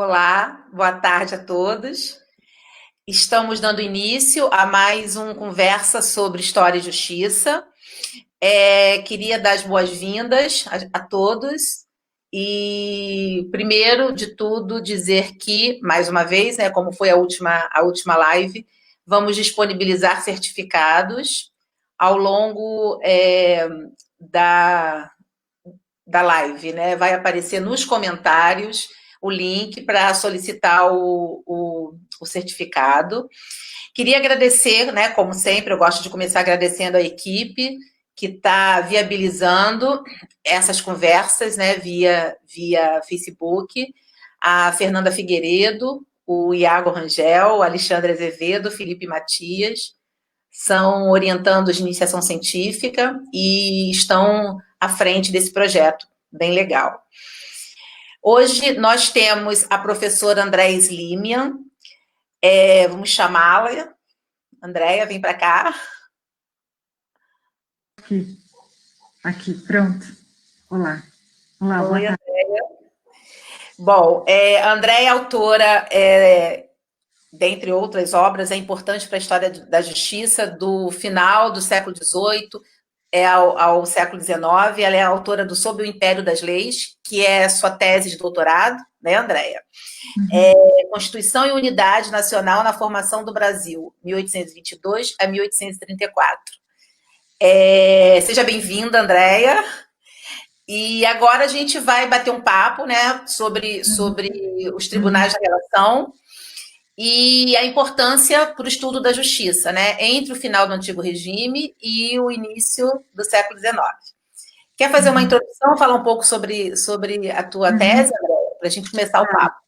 Olá, boa tarde a todos. Estamos dando início a mais um Conversa sobre História e Justiça. Queria dar as boas-vindas a todos e, primeiro de tudo, dizer que, mais uma vez, né, como foi a última live, vamos disponibilizar certificados ao longo da, da live, né? Vai aparecer nos comentários o link para solicitar o certificado. Queria agradecer, né? Como sempre, eu gosto de começar agradecendo a equipe que está viabilizando essas conversas, né? Via Facebook, a Fernanda Figueiredo, o Iago Rangel, o Alexandre Azevedo, Felipe Matias, são orientandos de iniciação científica e estão à frente desse projeto, bem legal. Hoje nós temos a professora Andréia Slimian, vamos chamá-la. Andréia, vem para cá. Aqui, pronto. Olá. Olá, Oi, Andréia. Bom, a Andréia é autora, dentre outras obras, é importante para a história da justiça do final do século XVIII, ao século XIX. Ela é autora do Sob o Império das Leis, que é sua tese de doutorado, né, Andréia? Constituição e Unidade Nacional na Formação do Brasil, 1822 a 1834. Seja bem-vinda, Andréia. E agora a gente vai bater um papo, né, sobre os tribunais da relação e a importância para o estudo da justiça, né, entre o final do Antigo Regime e o início do século XIX. Quer fazer uma introdução, falar um pouco sobre a tua tese, Andréia, para a gente começar o papo?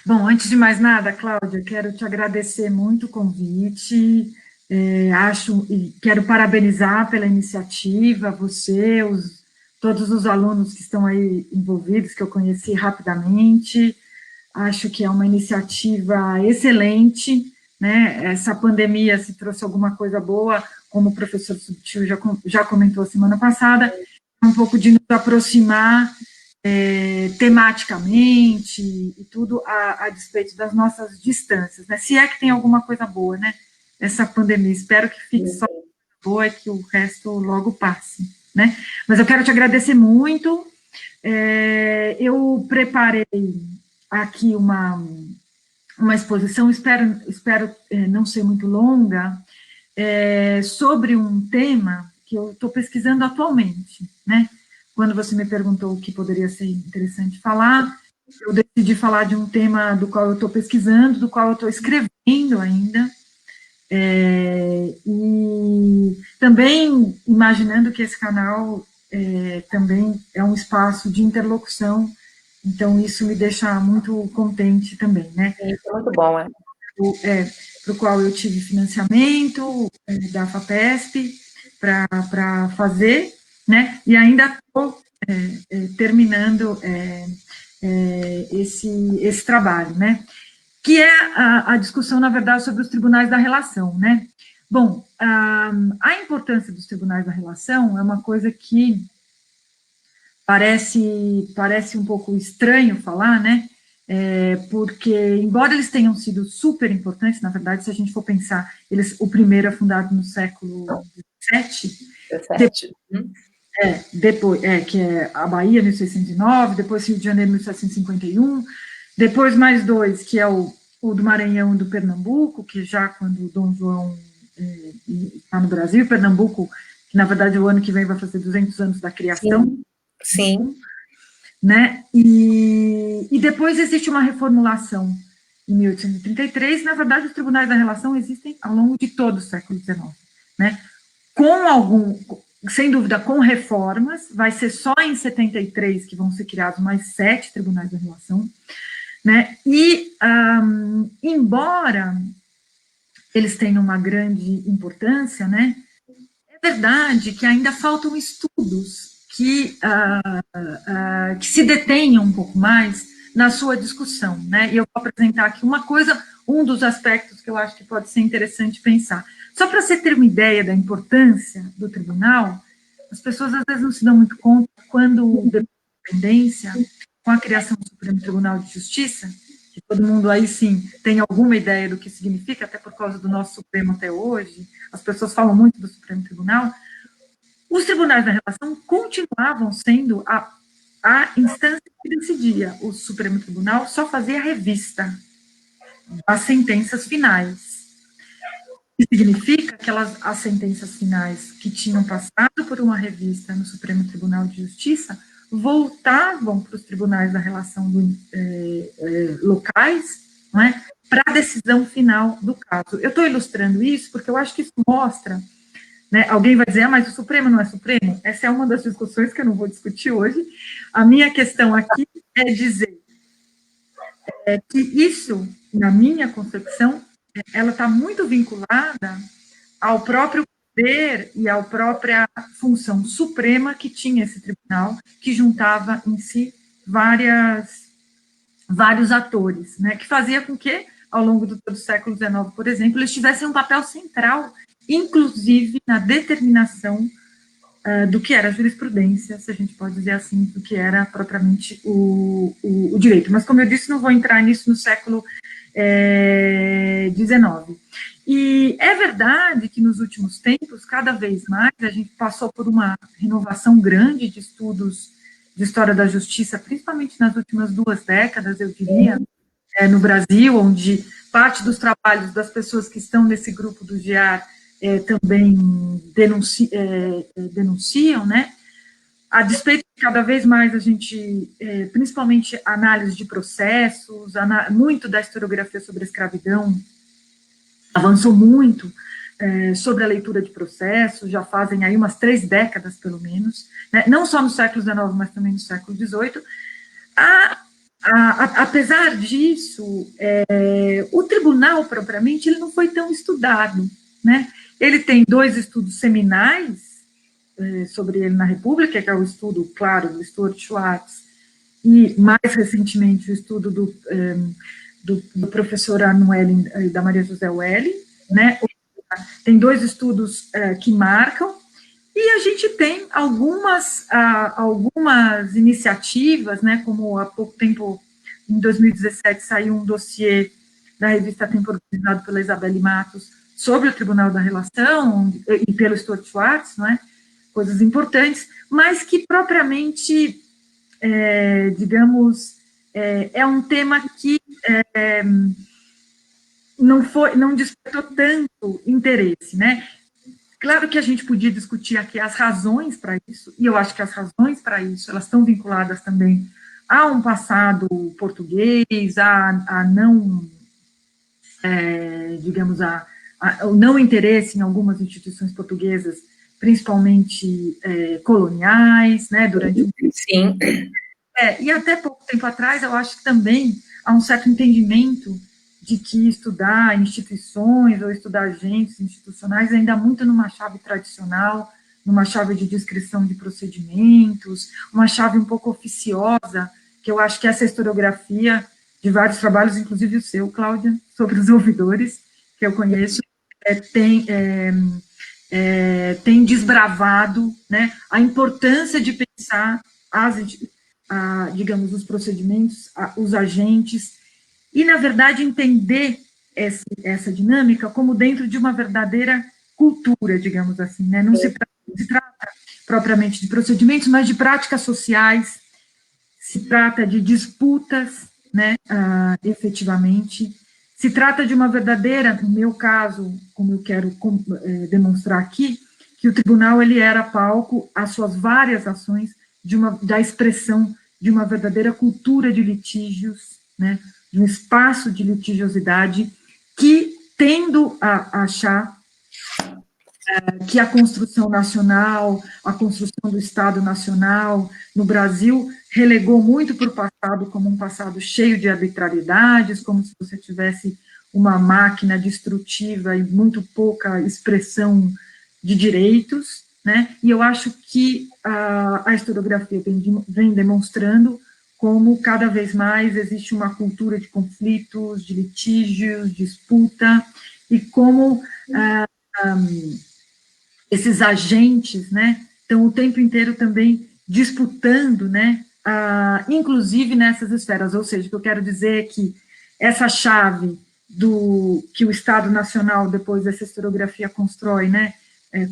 Bom, antes de mais nada, Cláudia, quero te agradecer muito o convite, e quero parabenizar pela iniciativa, você, todos os alunos que estão aí envolvidos, que eu conheci rapidamente. Acho que é uma iniciativa excelente, né? Essa pandemia, se trouxe alguma coisa boa, como o professor Subtil já comentou semana passada, um pouco de nos aproximar tematicamente e tudo a despeito das nossas distâncias, né? Se é que tem alguma coisa boa, né? Essa pandemia, espero que fique só boa e que o resto logo passe, né? Mas eu quero te agradecer muito. Eu preparei aqui uma exposição, espero não ser muito longa, sobre um tema que eu estou pesquisando atualmente, né? Quando você me perguntou o que poderia ser interessante falar, eu decidi falar de um tema do qual eu estou pesquisando, do qual eu estou escrevendo ainda, e também imaginando que esse canal também é um espaço de interlocução, então isso me deixa muito contente também, né? Isso é muito bom, Para o qual eu tive financiamento da FAPESP para fazer, né? E ainda estou terminando esse trabalho, né? Que é a discussão, na verdade, sobre os tribunais da relação, né? Bom, a importância dos tribunais da relação é uma coisa que parece um pouco estranho falar, né? Porque, embora eles tenham sido super importantes, na verdade, se a gente for pensar, o primeiro é fundado no século XVII, depois, que é a Bahia, 1609, depois Rio de Janeiro, 1751, depois mais dois, que é o do Maranhão e do Pernambuco, que já quando Dom João está no Brasil, Pernambuco, que na verdade o ano que vem vai fazer 200 anos da criação. Sim. Né? E depois existe uma reformulação em 1833, na verdade os tribunais da relação existem ao longo de todo o século XIX, né? Sem dúvida, com reformas, vai ser só em 73 que vão ser criados mais 7 tribunais da relação, né? E, embora eles tenham uma grande importância, né? É verdade que ainda faltam estudos que se detenham um pouco mais na sua discussão, né? E eu vou apresentar aqui um dos aspectos que eu acho que pode ser interessante pensar. Só para você ter uma ideia da importância do tribunal, as pessoas às vezes não se dão muito conta quando, depois da independência, com a criação do Supremo Tribunal de Justiça, que todo mundo aí sim tem alguma ideia do que significa, até por causa do nosso Supremo até hoje, as pessoas falam muito do Supremo Tribunal, os tribunais da relação continuavam sendo a instância que decidia. O Supremo Tribunal só fazia a revista das sentenças finais. Isso significa que as sentenças finais que tinham passado por uma revista no Supremo Tribunal de Justiça voltavam para os tribunais da relação locais, não é, para a decisão final do caso. Eu estou ilustrando isso porque eu acho que isso mostra, né, alguém vai dizer, mas o Supremo não é Supremo? Essa é uma das discussões que eu não vou discutir hoje. A minha questão aqui é dizer que isso, na minha concepção, ela está muito vinculada ao próprio poder e à própria função suprema que tinha esse tribunal, que juntava em si vários atores, né, que fazia com que, ao longo do século XIX, por exemplo, eles tivessem um papel central, inclusive na determinação do que era a jurisprudência, se a gente pode dizer assim, do que era propriamente o direito. Mas, como eu disse, não vou entrar nisso no século XIX. E é verdade que nos últimos tempos, cada vez mais, a gente passou por uma renovação grande de estudos de história da justiça, principalmente nas últimas 2 décadas, eu diria, no Brasil, onde parte dos trabalhos das pessoas que estão nesse grupo do GIAR também denunciam, né? A despeito de cada vez mais a gente, principalmente análise de processos, muito da historiografia sobre a escravidão avançou muito sobre a leitura de processos, já fazem aí umas 3 décadas, pelo menos, né? Não só no século XIX, mas também no século XVIII. Apesar disso, o tribunal, propriamente, ele não foi tão estudado, né? Ele tem 2 estudos seminais sobre ele na República, que é o estudo, claro, do Stuart Schwartz, e, mais recentemente, o estudo do professor Arno e da Maria José Welly, né? Tem 2 estudos que marcam, e a gente tem algumas iniciativas, né, como há pouco tempo, em 2017, saiu um dossiê da revista Tempo, organizado pela Isabelle Matos, sobre o Tribunal da Relação, e pelo Stuart Schwartz, não é? Coisas importantes, mas que propriamente, digamos, é um tema que não despertou tanto interesse, né? Claro que a gente podia discutir aqui as razões para isso, e eu acho que as razões para isso, elas estão vinculadas também a um passado português, a não, digamos, o não interesse em algumas instituições portuguesas, principalmente coloniais, né, durante um tempo. Sim. E até pouco tempo atrás, eu acho que também há um certo entendimento de que estudar instituições ou estudar agentes institucionais ainda muito numa chave tradicional, numa chave de descrição de procedimentos, uma chave um pouco oficiosa, que eu acho que essa historiografia de vários trabalhos, inclusive o seu, Cláudia, sobre os ouvidores, que eu conheço, tem desbravado, né, a importância de pensar digamos, os procedimentos, os agentes, e, na verdade, entender essa dinâmica como dentro de uma verdadeira cultura, digamos assim, né? Não se trata propriamente de procedimentos, mas de práticas sociais, se trata de disputas, né, efetivamente, se trata de uma verdadeira, no meu caso, como eu quero demonstrar aqui, que o tribunal ele era palco às suas várias ações da expressão de uma verdadeira cultura de litígios, né, de um espaço de litigiosidade que, tendo a achar que a construção nacional, a construção do Estado Nacional no Brasil relegou muito para o passado como um passado cheio de arbitrariedades, como se você tivesse uma máquina destrutiva e muito pouca expressão de direitos, né? E eu acho que a historiografia vem demonstrando como cada vez mais existe uma cultura de conflitos, de litígios, disputa, e como esses agentes, né, estão o tempo inteiro também disputando, né, inclusive nessas esferas, ou seja, o que eu quero dizer é que essa chave que o Estado Nacional, depois dessa historiografia, constrói, né,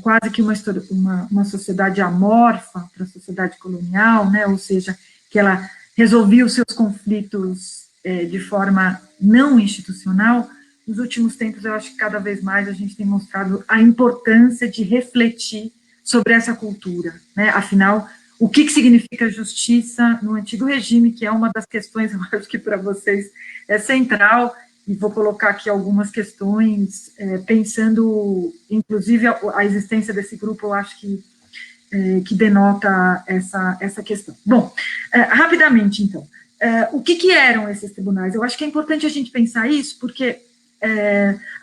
quase que uma sociedade amorfa para a sociedade colonial, né, ou seja, que ela resolvia os seus conflitos de forma não institucional. Nos últimos tempos, eu acho que cada vez mais a gente tem mostrado a importância de refletir sobre essa cultura, né, afinal, o que significa justiça no antigo regime, que é uma das questões, eu acho que para vocês é central, e vou colocar aqui algumas questões, pensando, inclusive, a existência desse grupo, eu acho que denota essa questão. Bom, rapidamente, então, o que eram esses tribunais? Eu acho que é importante a gente pensar isso, porque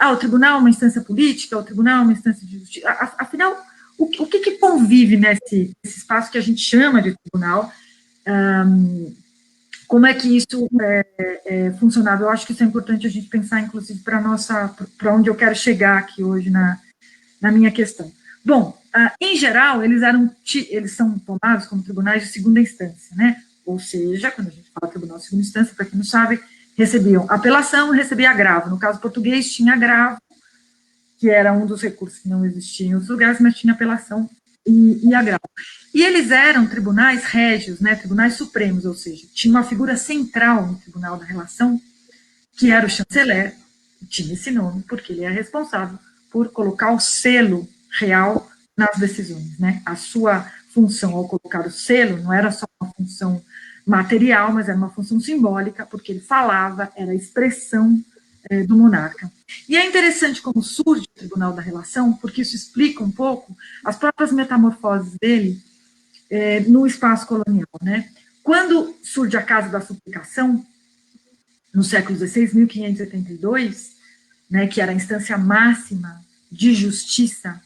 o tribunal é uma instância política, o tribunal é uma instância de justiça, afinal, o que convive nesse espaço que a gente chama de tribunal? Como é que isso funcionava? Eu acho que isso é importante a gente pensar, inclusive, para onde eu quero chegar aqui hoje na minha questão. Bom, em geral, eles são tomados como tribunais de segunda instância, né? Ou seja, quando a gente fala tribunal de segunda instância, para quem não sabe, recebiam apelação e recebia agravo. No caso português, tinha agravo, que era um dos recursos que não existia em outros lugares, mas tinha apelação e agravo. E eles eram tribunais régios, né, tribunais supremos, ou seja, tinha uma figura central no Tribunal da Relação, que era o chanceler, tinha esse nome, porque ele é responsável por colocar o selo real nas decisões, né? A sua função ao colocar o selo não era só uma função material, mas era uma função simbólica, porque ele falava, era a expressão do monarca. E é interessante como surge o Tribunal da Relação, porque isso explica um pouco as próprias metamorfoses dele no espaço colonial, né? Quando surge a Casa da Suplicação, no século XVI, 1582, né, que era a instância máxima de justiça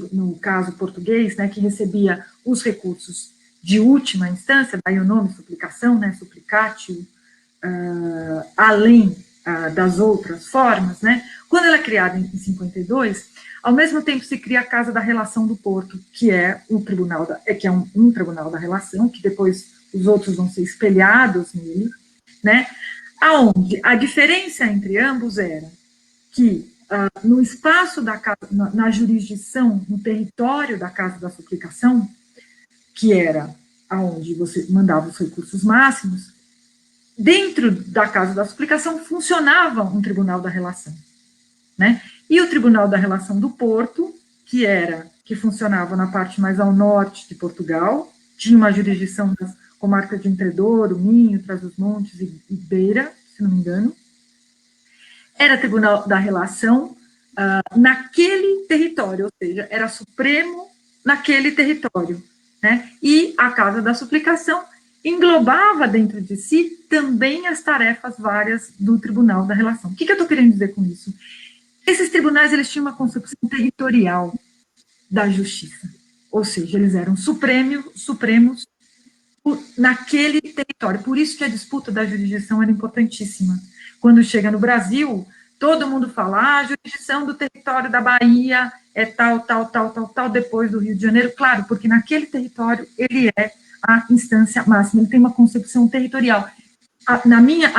no caso português, né, que recebia os recursos de última instância, daí o nome suplicação, né, supplicatio, além das outras formas, né, quando ela é criada em 52, ao mesmo tempo se cria a Casa da Relação do Porto, que é um tribunal um tribunal da relação, que depois os outros vão ser espelhados nele, né, aonde a diferença entre ambos era que no espaço da casa, na jurisdição, no território da Casa da Suplicação, que era aonde você mandava os recursos máximos, dentro da Casa da Suplicação funcionava um Tribunal da Relação, né? E o Tribunal da Relação do Porto, que funcionava na parte mais ao norte de Portugal, tinha uma jurisdição das comarcas de Entredouro, Minho, Trás-os-Montes e Beira, se não me engano, era Tribunal da Relação naquele território, ou seja, era supremo naquele território, né? E a Casa da Suplicação englobava dentro de si também as tarefas várias do Tribunal da Relação. O que eu estou querendo dizer com isso? Esses tribunais, eles tinham uma concepção territorial da justiça, ou seja, eles eram supremos naquele território. Por isso que a disputa da jurisdição era importantíssima. Quando chega no Brasil, todo mundo fala, a jurisdição do território da Bahia é tal, depois do Rio de Janeiro. Claro, porque naquele território ele é a instância máxima, ele tem uma concepção territorial. A minha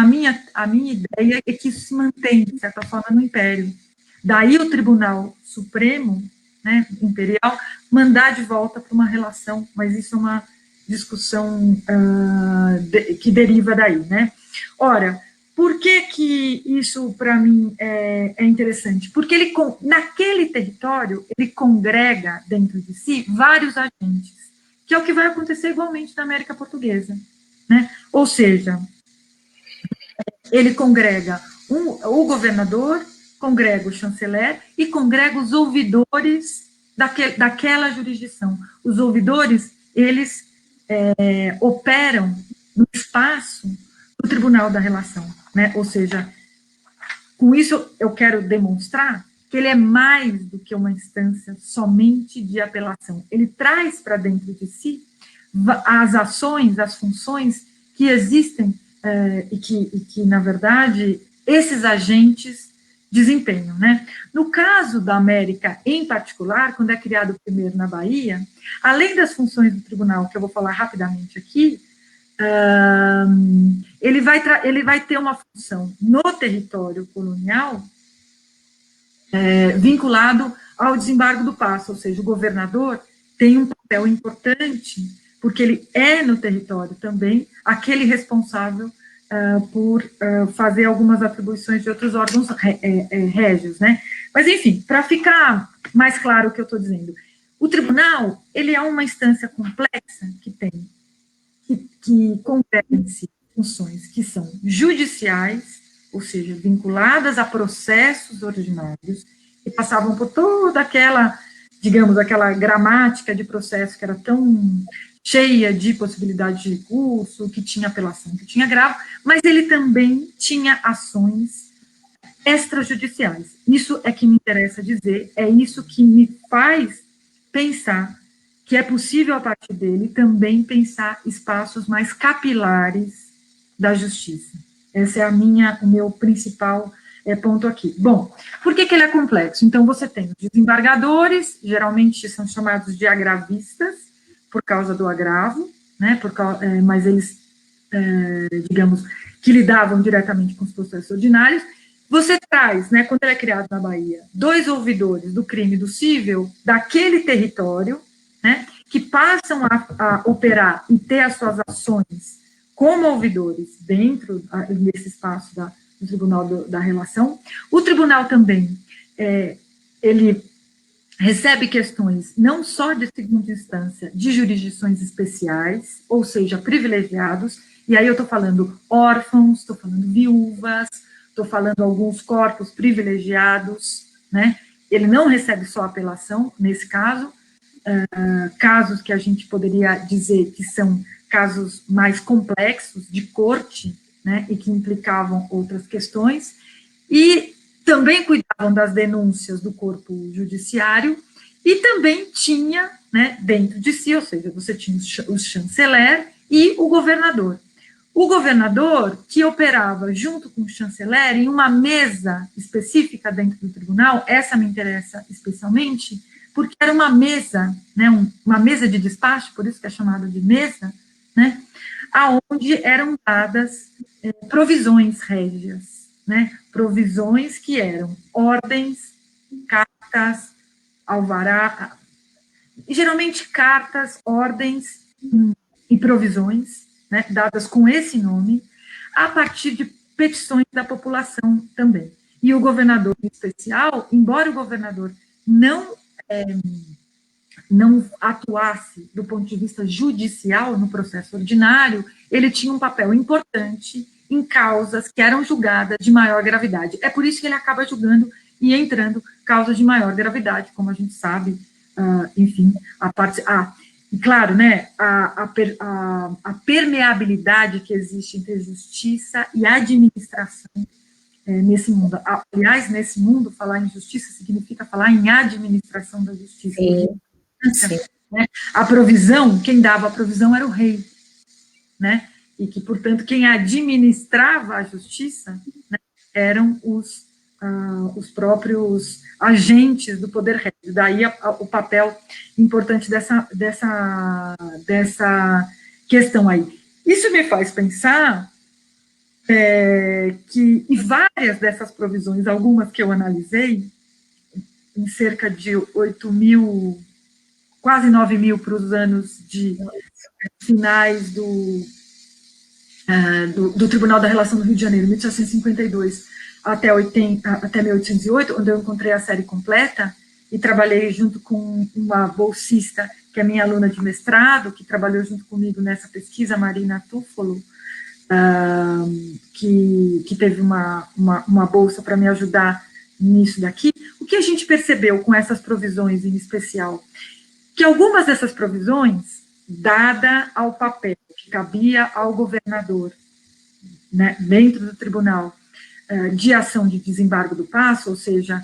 ideia é que isso se mantém, de certa forma, no Império. Daí o Tribunal Supremo, né, imperial, mandar de volta para uma relação, mas isso é uma discussão que deriva daí, né? Ora, por que isso, para mim, é interessante? Porque naquele território, ele congrega dentro de si vários agentes, que é o que vai acontecer igualmente na América Portuguesa, né? Ou seja, ele congrega o governador, congrega o chanceler e congrega os ouvidores daquela jurisdição. Os ouvidores, eles operam no espaço do Tribunal da Relação, né? Ou seja, com isso eu quero demonstrar que ele é mais do que uma instância somente de apelação. Ele traz para dentro de si as ações, as funções que existem e que, na verdade, esses agentes desempenham, né? No caso da América, em particular, quando é criado o primeiro na Bahia, além das funções do tribunal, que eu vou falar rapidamente aqui, ele vai ter uma função no território colonial vinculado ao desembargo do passo, ou seja, o governador tem um papel importante, porque ele é no território também aquele responsável por fazer algumas atribuições de outros órgãos régios, né? Mas, enfim, para ficar mais claro o que eu estou dizendo, o tribunal, ele é uma instância complexa que contém-se funções que são judiciais, ou seja, vinculadas a processos ordinários, que passavam por toda aquela, digamos, aquela gramática de processo que era tão cheia de possibilidade de recurso, que tinha apelação, que tinha agravo, mas ele também tinha ações extrajudiciais. Isso é que me interessa dizer, é isso que me faz pensar que é possível, a partir dele, também pensar espaços mais capilares da justiça. Esse é o meu principal ponto aqui. Bom, por que ele é complexo? Então, você tem os desembargadores, geralmente são chamados de agravistas, por causa do agravo, né, mas eles, digamos, que lidavam diretamente com os processos ordinários. Você traz, né, quando ele é criado na Bahia, 2 ouvidores do crime do cível daquele território, né, que passam a operar e ter as suas ações como ouvidores dentro desse espaço do Tribunal da Relação. O tribunal também, ele recebe questões não só de segunda instância, de jurisdições especiais, ou seja, privilegiados, e aí eu estou falando órfãos, estou falando viúvas, estou falando alguns corpos privilegiados, né? Ele não recebe só apelação, nesse caso, casos que a gente poderia dizer que são casos mais complexos, de corte, né, e que implicavam outras questões, e também cuidavam das denúncias do corpo judiciário, e também tinha, né, dentro de si, ou seja, você tinha o chanceler e o governador. O governador, que operava junto com o chanceler em uma mesa específica dentro do tribunal, essa me interessa especialmente, porque era uma mesa, né, uma mesa de despacho, por isso que é chamada de mesa, né, aonde eram dadas provisões régias, né, provisões que eram ordens, cartas, alvará, geralmente cartas, ordens e provisões, né, dadas com esse nome, a partir de petições da população também. E o governador em especial, embora o governador não atuasse do ponto de vista judicial no processo ordinário, ele tinha um papel importante em causas que eram julgadas de maior gravidade. É por isso que ele acaba julgando e entrando causas de maior gravidade, como a gente sabe, enfim, e claro, né, a permeabilidade que existe entre justiça e administração nesse mundo. Aliás, nesse mundo, falar em justiça significa falar em administração da justiça. Sim. Né? A provisão, quem dava a provisão era o rei, né? E que, portanto, quem administrava a justiça, né, eram os próprios agentes do poder régio. Daí o papel importante dessa questão aí. Isso me faz pensar que, e várias dessas provisões, algumas que eu analisei, em cerca de 8 mil, quase 9 mil para os anos de finais do Tribunal da Relação do Rio de Janeiro, 1752 até 1808, onde eu encontrei a série completa e trabalhei junto com uma bolsista, que é minha aluna de mestrado, que trabalhou junto comigo nessa pesquisa, Marina Tufolo, que teve uma bolsa para me ajudar nisso daqui. O que a gente percebeu com essas provisões em especial? Que algumas dessas provisões, dada ao papel que cabia ao governador, né, dentro do tribunal, de ação de desembargo do passo, ou seja,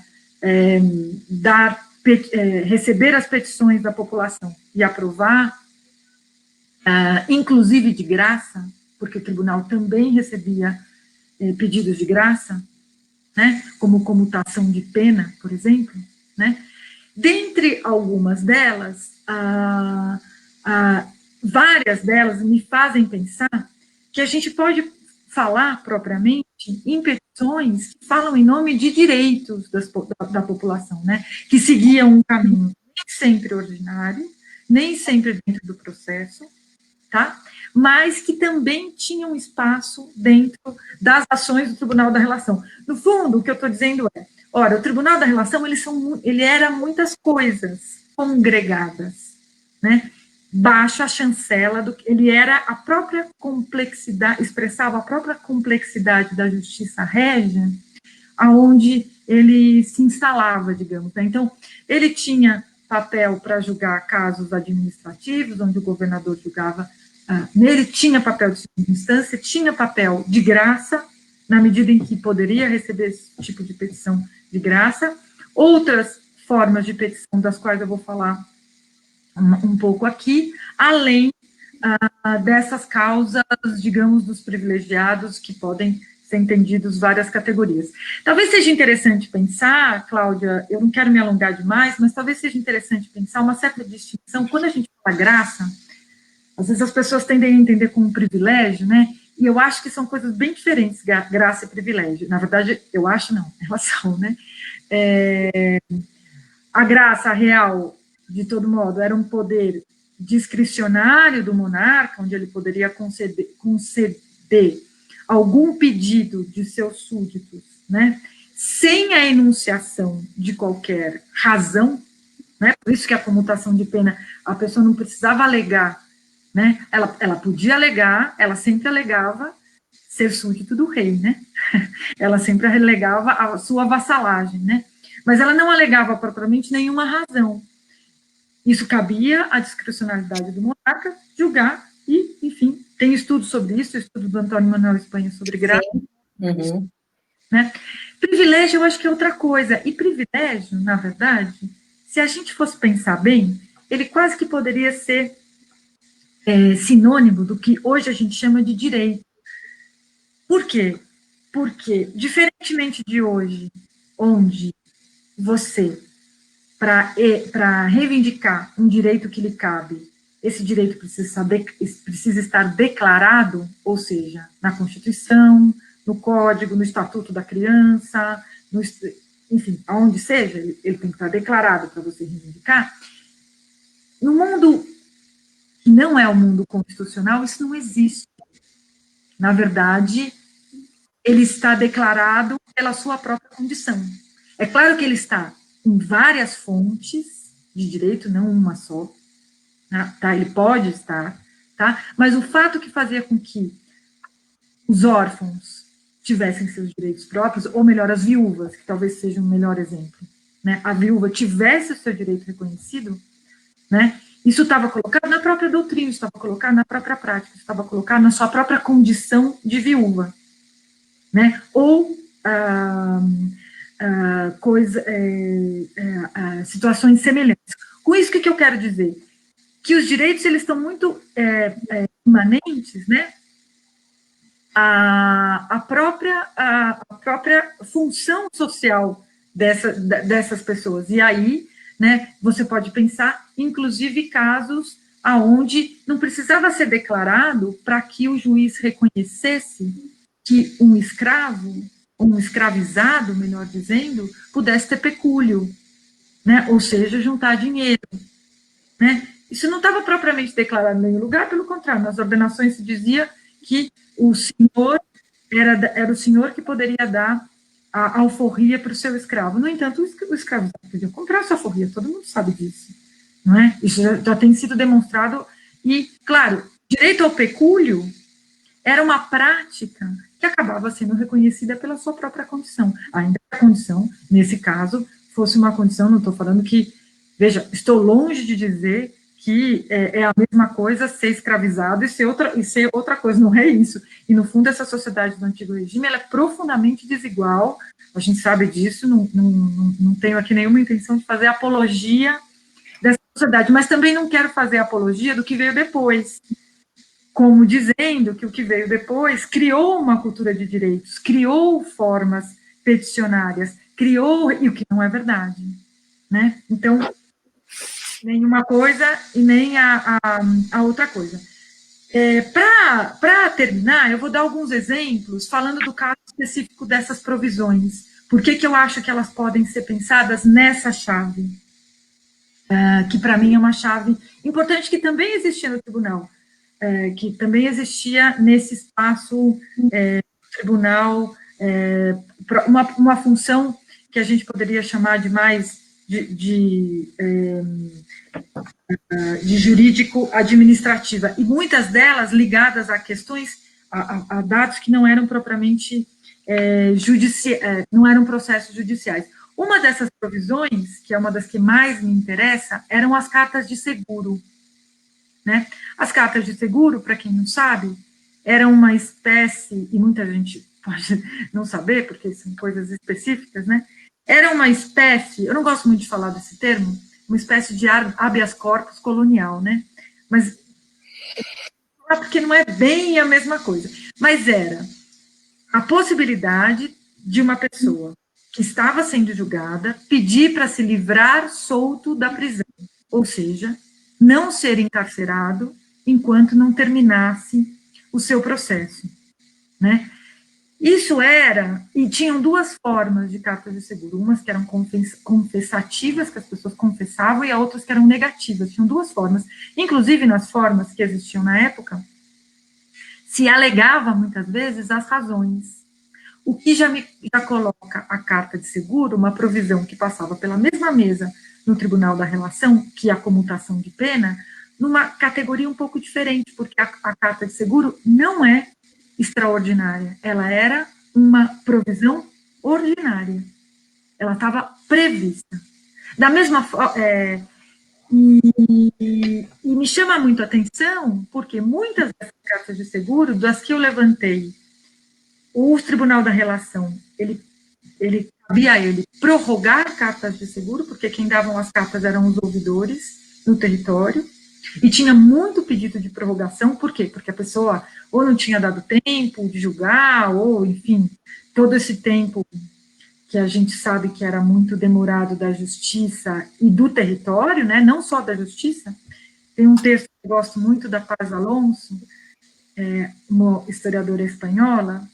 receber as petições da população e aprovar, inclusive de graça, porque o tribunal também recebia pedidos de graça, né, como comutação de pena, por exemplo, né. Dentre algumas delas, várias delas me fazem pensar que a gente pode falar propriamente em petições que falam em nome de direitos da população, né? Que seguiam um caminho nem sempre ordinário, nem sempre dentro do processo, tá? Mas que também tinham espaço dentro das ações do Tribunal da Relação. No fundo, o que eu estou dizendo é, ora, o Tribunal da Relação, ele era muitas coisas congregadas, né? Baixo a chancela, ele era a própria complexidade, expressava a própria complexidade da justiça régia, aonde ele se instalava, digamos, né? Então, ele tinha papel para julgar casos administrativos, onde o governador julgava nele, tinha papel de segunda instância, tinha papel de graça, na medida em que poderia receber esse tipo de petição de graça, outras formas de petição, das quais eu vou falar um pouco aqui, além dessas causas, digamos, dos privilegiados, que podem ser entendidos várias categorias. Talvez seja interessante pensar, Cláudia, eu não quero me alongar demais, mas talvez seja interessante pensar uma certa distinção, quando a gente fala graça, às vezes as pessoas tendem a entender como privilégio, né? E eu acho que são coisas bem diferentes, graça e privilégio. Na verdade, eu acho não, elas são, né? A graça real, de todo modo, era um poder discricionário do monarca, onde ele poderia conceder algum pedido de seus súditos, né? Sem a enunciação de qualquer razão, né? Por isso que a comutação de pena, a pessoa não precisava alegar, né? Ela podia alegar, ela sempre alegava ser súdito do rei, né? Ela sempre alegava a sua vassalagem, né? Mas ela não alegava propriamente nenhuma razão. Isso cabia à discricionalidade do monarca julgar e, enfim, tem estudo sobre isso, estudo do Antônio Manuel Espanha sobre graça. Uhum. Né? Privilégio eu acho que é outra coisa, e privilégio, na verdade, se a gente fosse pensar bem, ele quase que poderia ser sinônimo do que hoje a gente chama de direito. Por quê? Porque, diferentemente de hoje, onde você, para reivindicar um direito que lhe cabe, esse direito precisa estar declarado, ou seja, na Constituição, no Código, no Estatuto da Criança, enfim, aonde seja, ele tem que estar declarado para você reivindicar. No mundo que não é o mundo constitucional, isso não existe. Na verdade, ele está declarado pela sua própria condição. É claro que ele está em várias fontes de direito, não uma só, tá? Ele pode estar, tá? Mas o fato que fazia com que os órfãos tivessem seus direitos próprios, ou melhor, as viúvas, que talvez seja um melhor exemplo, né? A viúva tivesse o seu direito reconhecido, né? Isso estava colocado na própria doutrina, estava colocado na própria prática, estava colocado na sua própria condição de viúva, né? Ou situações semelhantes. Com isso, o que eu quero dizer? Que os direitos, eles estão muito imanentes, né? A própria função social dessas pessoas. E aí, né, você pode pensar, inclusive, casos aonde não precisava ser declarado para que o juiz reconhecesse que um escravo, um escravizado, melhor dizendo, pudesse ter pecúlio, né? Ou seja, juntar dinheiro, né? Isso não estava propriamente declarado em nenhum lugar, pelo contrário, nas ordenações se dizia que o senhor era o senhor que poderia dar a alforria para o seu escravo. No entanto, o escravizado podia comprar a sua alforria, todo mundo sabe disso, não é? Isso já tem sido demonstrado, e, claro, direito ao pecúlio era uma prática que acabava sendo reconhecida pela sua própria condição, ainda que a condição, nesse caso, fosse uma condição, não estou falando que, veja, estou longe de dizer que é a mesma coisa ser escravizado e ser outra coisa, não é isso. E, no fundo, essa sociedade do Antigo Regime, ela é profundamente desigual, a gente sabe disso, não tenho aqui nenhuma intenção de fazer apologia dessa sociedade, mas também não quero fazer apologia do que veio depois, como dizendo que o que veio depois criou uma cultura de direitos, criou formas peticionárias, criou, e o que não é verdade, né? Então, nenhuma coisa e nem a outra coisa. Para terminar, eu vou dar alguns exemplos falando do caso específico dessas provisões. Por que eu acho que elas podem ser pensadas nessa chave? Que para mim é uma chave importante, que também existia no tribunal, que também existia nesse espaço tribunal, uma função que a gente poderia chamar de mais de jurídico-administrativa, e muitas delas ligadas a questões, a dados que não eram propriamente não eram processos judiciais. Uma dessas provisões, que é uma das que mais me interessa, eram as cartas de seguro. Né? As cartas de seguro, para quem não sabe, eram uma espécie, e muita gente pode não saber, porque são coisas específicas, né? Era uma espécie, eu não gosto muito de falar desse termo, uma espécie de habeas corpus colonial, né? Mas, porque não é bem a mesma coisa, mas era a possibilidade de uma pessoa que estava sendo julgada pedir para se livrar solto da prisão, ou seja, não ser encarcerado enquanto não terminasse o seu processo, né? Isso era, e tinham duas formas de cartas de seguro, umas que eram confessativas, que as pessoas confessavam, e outras que eram negativas, tinham duas formas. Inclusive, nas formas que existiam na época, se alegava, muitas vezes, as razões. O que já coloca a carta de seguro, uma provisão que passava pela mesma mesa no Tribunal da Relação, que é a comutação de pena, numa categoria um pouco diferente, porque a carta de seguro não é extraordinária, ela era uma provisão ordinária, ela estava prevista. Da mesma forma, e me chama muito a atenção, porque muitas dessas cartas de seguro, das que eu levantei, o Tribunal da Relação, ele cabia a ele prorrogar cartas de seguro, porque quem davam as cartas eram os ouvidores no território, e tinha muito pedido de prorrogação, por quê? Porque a pessoa ou não tinha dado tempo de julgar, ou, enfim, todo esse tempo que a gente sabe que era muito demorado da justiça e do território, né, não só da justiça. Tem um texto que eu gosto muito da Paz Alonso, uma historiadora espanhola,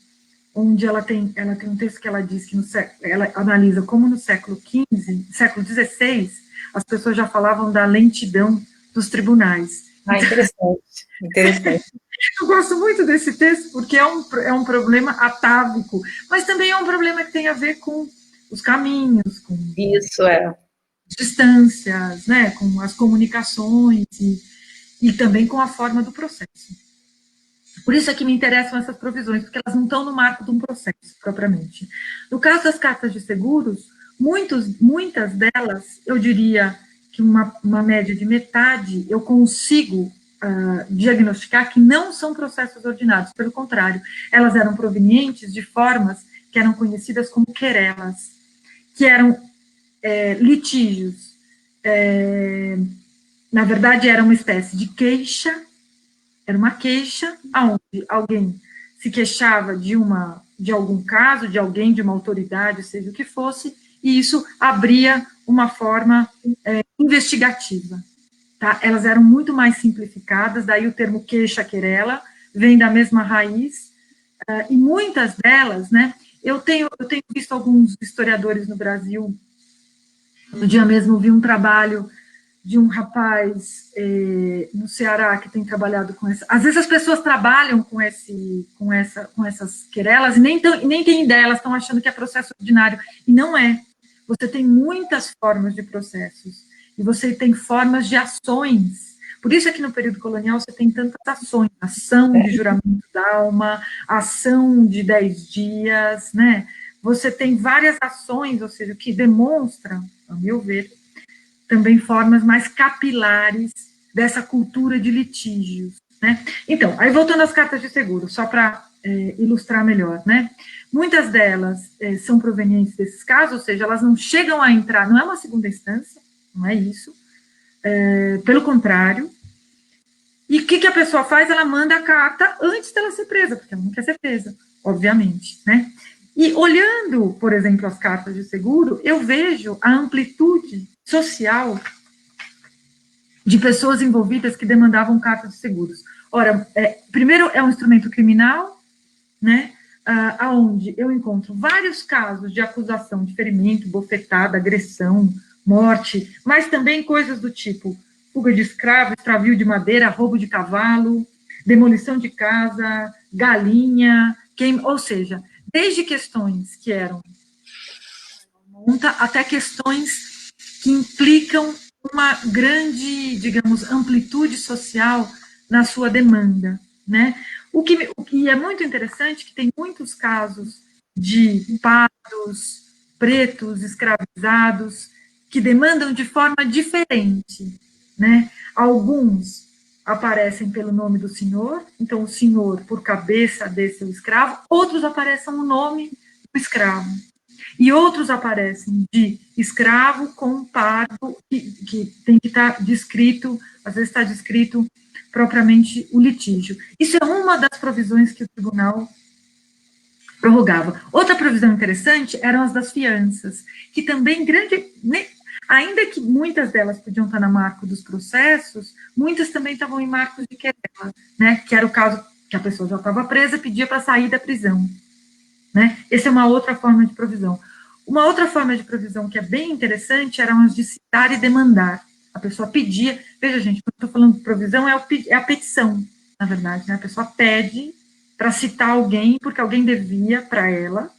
onde ela tem um texto que ela diz que ela analisa como no século XV, século XVI, as pessoas já falavam da lentidão dos tribunais. Interessante, interessante. Eu gosto muito desse texto, porque é um problema atávico, mas também é um problema que tem a ver com os caminhos, com isso, distâncias, né, com as comunicações e também com a forma do processo. Por isso é que me interessam essas provisões, porque elas não estão no marco de um processo, propriamente. No caso das cartas de seguros, muitas delas, eu diria que uma média de metade, eu consigo diagnosticar que não são processos ordinários, pelo contrário, elas eram provenientes de formas que eram conhecidas como querelas, que eram litígios. Na verdade, era uma espécie de queixa, era uma queixa onde alguém se queixava de algum caso, de alguém, de uma autoridade, seja o que fosse, e isso abria uma forma investigativa. Tá? Elas eram muito mais simplificadas, daí o termo queixa-querela vem da mesma raiz, e muitas delas, né, eu tenho visto alguns historiadores no Brasil, no dia mesmo vi um trabalho de um rapaz no Ceará que tem trabalhado com essa. Às vezes as pessoas trabalham com essas querelas e nem têm ideia, elas estão achando que é processo ordinário, e não é. Você tem muitas formas de processos, e você tem formas de ações. Por isso é que no período colonial você tem tantas ações, ação de juramento d'alma, ação de 10 dias, né? Você tem várias ações, ou seja, que demonstram, a meu ver, também formas mais capilares dessa cultura de litígios, né? Então, aí voltando às cartas de seguro, só para ilustrar melhor, né? Muitas delas são provenientes desses casos, ou seja, elas não chegam a entrar, não é uma segunda instância, não é isso, pelo contrário. E o que a pessoa faz? Ela manda a carta antes dela ser presa, porque ela não quer ser presa, obviamente, né? E olhando, por exemplo, as cartas de seguro, eu vejo a amplitude social de pessoas envolvidas que demandavam cartas de seguros. Ora, primeiro é um instrumento criminal, né, aonde eu encontro vários casos de acusação de ferimento, bofetada, agressão, morte, mas também coisas do tipo fuga de escravo, extravio de madeira, roubo de cavalo, demolição de casa, galinha, ou seja, desde questões que eram monta até questões que implicam uma grande, digamos, amplitude social na sua demanda, né? O que é muito interessante é que tem muitos casos de pardos, pretos, escravizados, que demandam de forma diferente, né? Alguns aparecem pelo nome do senhor, então o senhor por cabeça desse escravo, outros aparecem o nome do escravo. E outros aparecem de escravo com pardo, que tem que estar descrito, às vezes está descrito propriamente o litígio. Isso é uma das provisões que o tribunal prorrogava. Outra provisão interessante eram as das fianças, que também ainda que muitas delas podiam estar no marco dos processos, muitas também estavam em marcos de querela, né, que era o caso que a pessoa já estava presa, pedia para sair da prisão. Né? Essa é uma outra forma de provisão. Uma outra forma de provisão que é bem interessante eram as de citar e demandar. A pessoa pedia, veja gente, quando eu estou falando de provisão, é a petição, na verdade, né? A pessoa pede para citar alguém, porque alguém devia para ela,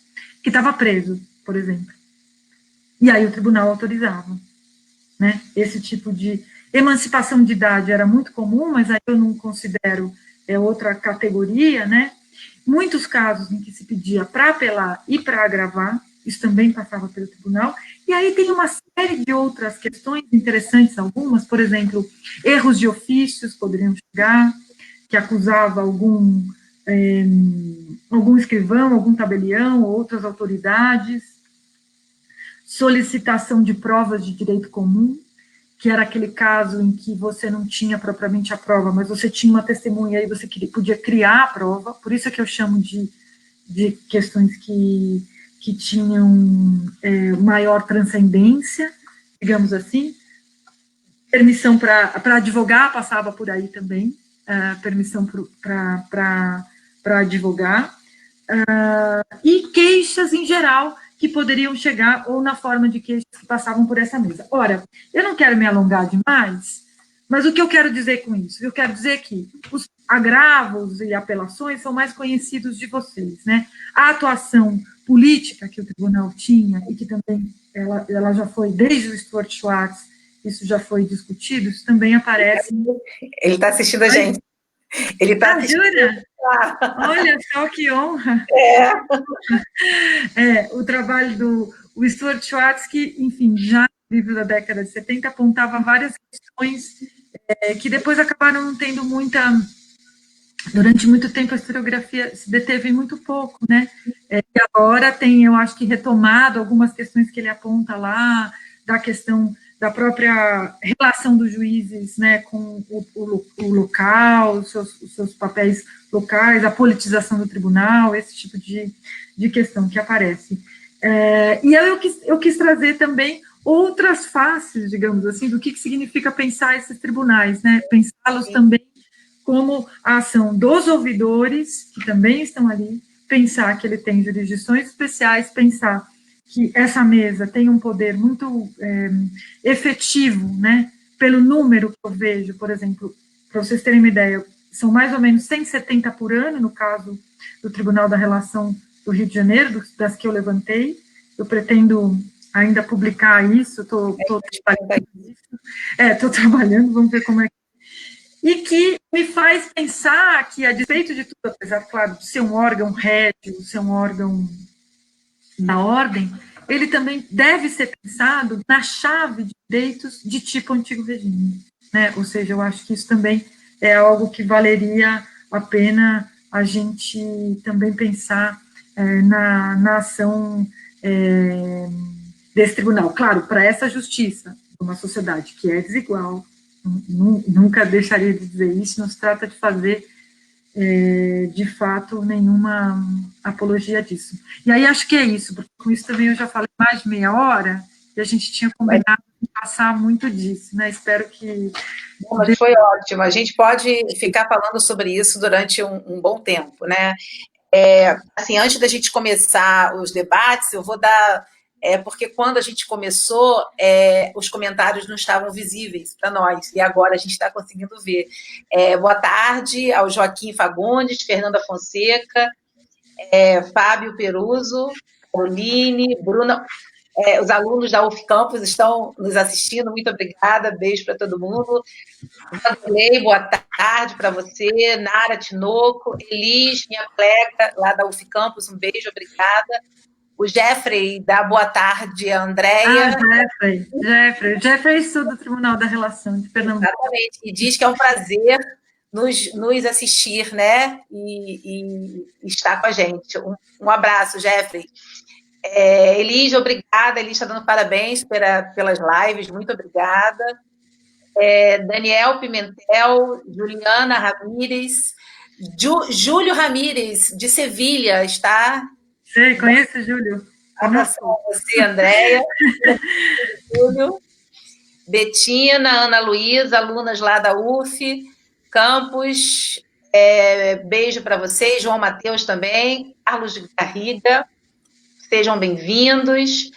que estava preso, por exemplo. E aí o tribunal autorizava. Né? Esse tipo de emancipação de idade era muito comum, mas aí eu não considero outra categoria, né? Muitos casos em que se pedia para apelar e para agravar, isso também passava pelo tribunal, e aí tem uma série de outras questões interessantes, algumas, por exemplo, erros de ofícios poderiam chegar, que acusava algum escrivão, algum tabelião, outras autoridades, solicitação de provas de direito comum, que era aquele caso em que você não tinha propriamente a prova, mas você tinha uma testemunha e você podia criar a prova, por isso é que eu chamo de questões que tinham maior transcendência, digamos assim. Permissão para advogar passava por aí também, permissão para advogar, e queixas em geral, que poderiam chegar ou na forma de queixas que passavam por essa mesa. Ora, eu não quero me alongar demais, mas o que eu quero dizer com isso? Eu quero dizer que os agravos e apelações são mais conhecidos de vocês, né? A atuação política que o tribunal tinha, e que também ela já foi, desde o Stuart Schwartz, isso já foi discutido, isso também aparece. Ele está assistindo a gente. Ele está assistindo. Jura? Olha só que honra! O trabalho do Stuart Schwartz, que, enfim, já no livro da década de 70, apontava várias questões que depois acabaram não tendo muita... Durante muito tempo, a historiografia se deteve muito pouco, né? E agora tem, eu acho que, retomado algumas questões que ele aponta lá, da questão da própria relação dos juízes, né, com o local, os seus papéis locais, a politização do tribunal, esse tipo de questão que aparece. E eu quis trazer também outras faces, digamos assim, do que significa pensar esses tribunais, né, pensá-los também como a ação dos ouvidores, que também estão ali, pensar que ele tem jurisdições especiais, pensar que essa mesa tem um poder muito efetivo, né, pelo número que eu vejo, por exemplo, para vocês terem uma ideia, são mais ou menos 170 por ano, no caso do Tribunal da Relação do Rio de Janeiro, das que eu levantei. Eu pretendo ainda publicar isso, estou trabalhando, vamos ver como é. E que me faz pensar que, a despeito de tudo, apesar, claro, de ser um órgão régio, ser um órgão da ordem, ele também deve ser pensado na chave de direitos de tipo antigo regime, né? Ou seja, eu acho que isso também é algo que valeria a pena a gente também pensar na ação desse tribunal. Claro, para essa justiça, uma sociedade que é desigual, nunca deixaria de dizer isso, não se trata de fazer de fato, nenhuma apologia disso. E aí acho que é isso, porque com isso também eu já falei mais de meia hora, e a gente tinha combinado passar muito disso, né? Espero que... Mas foi ótimo, a gente pode ficar falando sobre isso durante um bom tempo, né? Assim, antes da gente começar os debates, eu vou dar... porque quando a gente começou, os comentários não estavam visíveis para nós, e agora a gente está conseguindo ver. Boa tarde ao Joaquim Fagundes, Fernanda Fonseca, Fábio Peruso, Pauline, Bruna... os alunos da UF Campus estão nos assistindo, muito obrigada, beijo para todo mundo. Vanderlei, boa tarde para você. Nara Tinoco, Elis, minha colega lá da UF Campus, um beijo, obrigada. O Jeffrey, dá boa tarde, a Andréia. Jeffrey estuda o Tribunal da Relação de Pernambuco. Exatamente, e diz que é um prazer nos assistir, né, e estar com a gente. Um abraço, Jeffrey. Elis, obrigada, Elis está dando parabéns pelas lives, muito obrigada. Daniel Pimentel, Juliana Ramírez, Júlio Ramírez, de Sevilha, está? Sei, conheço o Júlio. Abração a você, Andréia. Júlio. Betina, Ana Luísa, alunas lá da UF, Campus, beijo para vocês, João Matheus também, Carlos de Garriga, sejam bem-vindos.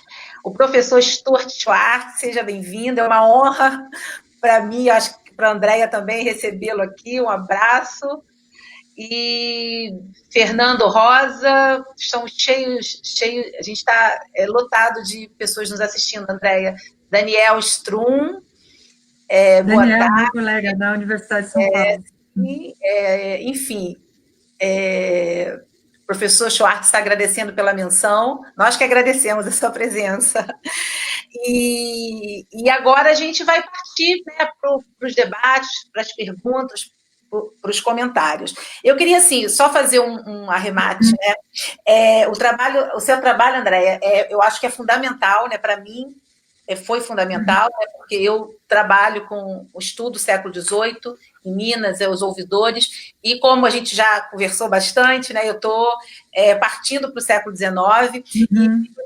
O professor Stuart Schwartz, seja bem-vindo, é uma honra para mim, acho que para a Andréia também, recebê-lo aqui, um abraço. E Fernando Rosa, estão cheios, a gente está lotado de pessoas nos assistindo, Andréia. Daniel Strum, boa Daniel, tarde. meu colega da Universidade de São Paulo. Enfim, o professor Schwartz está agradecendo pela menção, nós que agradecemos a sua presença. E agora a gente vai partir, né, para os debates, para as perguntas, para os comentários. Eu queria, assim, só fazer um arremate, né? O seu trabalho, Andréia, eu acho que é fundamental, né, para mim, foi fundamental, né, porque eu trabalho com o estudo do século XVIII, em Minas, os ouvidores, e como a gente já conversou bastante, né, eu estou partindo para o século XIX, e é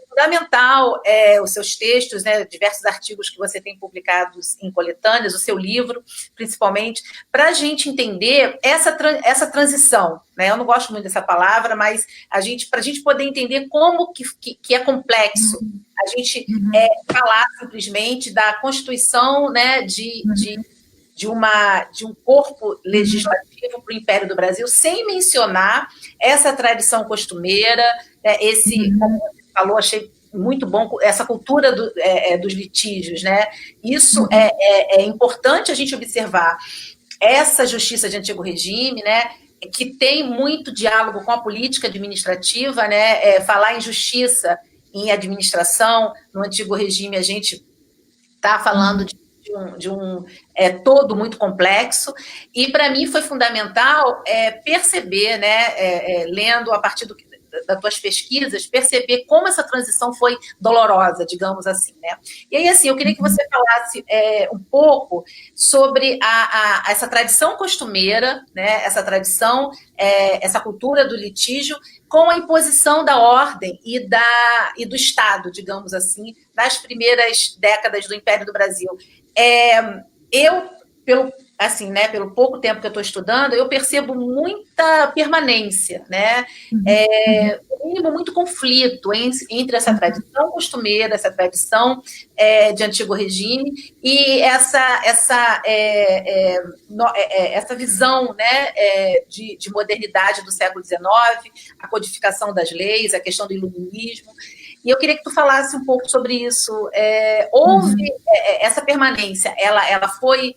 fundamental os seus textos, né, diversos artigos que você tem publicados em coletâneas, o seu livro, principalmente, para a gente entender essa transição, né? Eu não gosto muito dessa palavra, mas para a gente poder entender como que é complexo a gente falar simplesmente da Constituição, né, de um corpo legislativo para o Império do Brasil, sem mencionar essa tradição costumeira, né, como você falou, achei muito bom, essa cultura dos litígios, né? Isso é importante a gente observar. Essa justiça de antigo regime, né, que tem muito diálogo com a política administrativa, né? Falar em justiça, em administração, no antigo regime a gente está falando de um todo muito complexo, e para mim foi fundamental perceber, né, lendo a partir das tuas pesquisas, perceber como essa transição foi dolorosa, digamos assim, né? E aí, assim, eu queria que você falasse um pouco sobre essa tradição costumeira, né, essa tradição, essa cultura do litígio, com a imposição da ordem e do Estado, digamos assim, nas primeiras décadas do Império do Brasil. Pelo pouco tempo que eu estou estudando, eu percebo muita permanência, né? No mínimo, muito conflito entre essa tradição costumeira, essa tradição de antigo regime e essa visão, né, de modernidade do século XIX, a codificação das leis, a questão do iluminismo. E eu queria que tu falasse um pouco sobre isso. Houve essa permanência, ela foi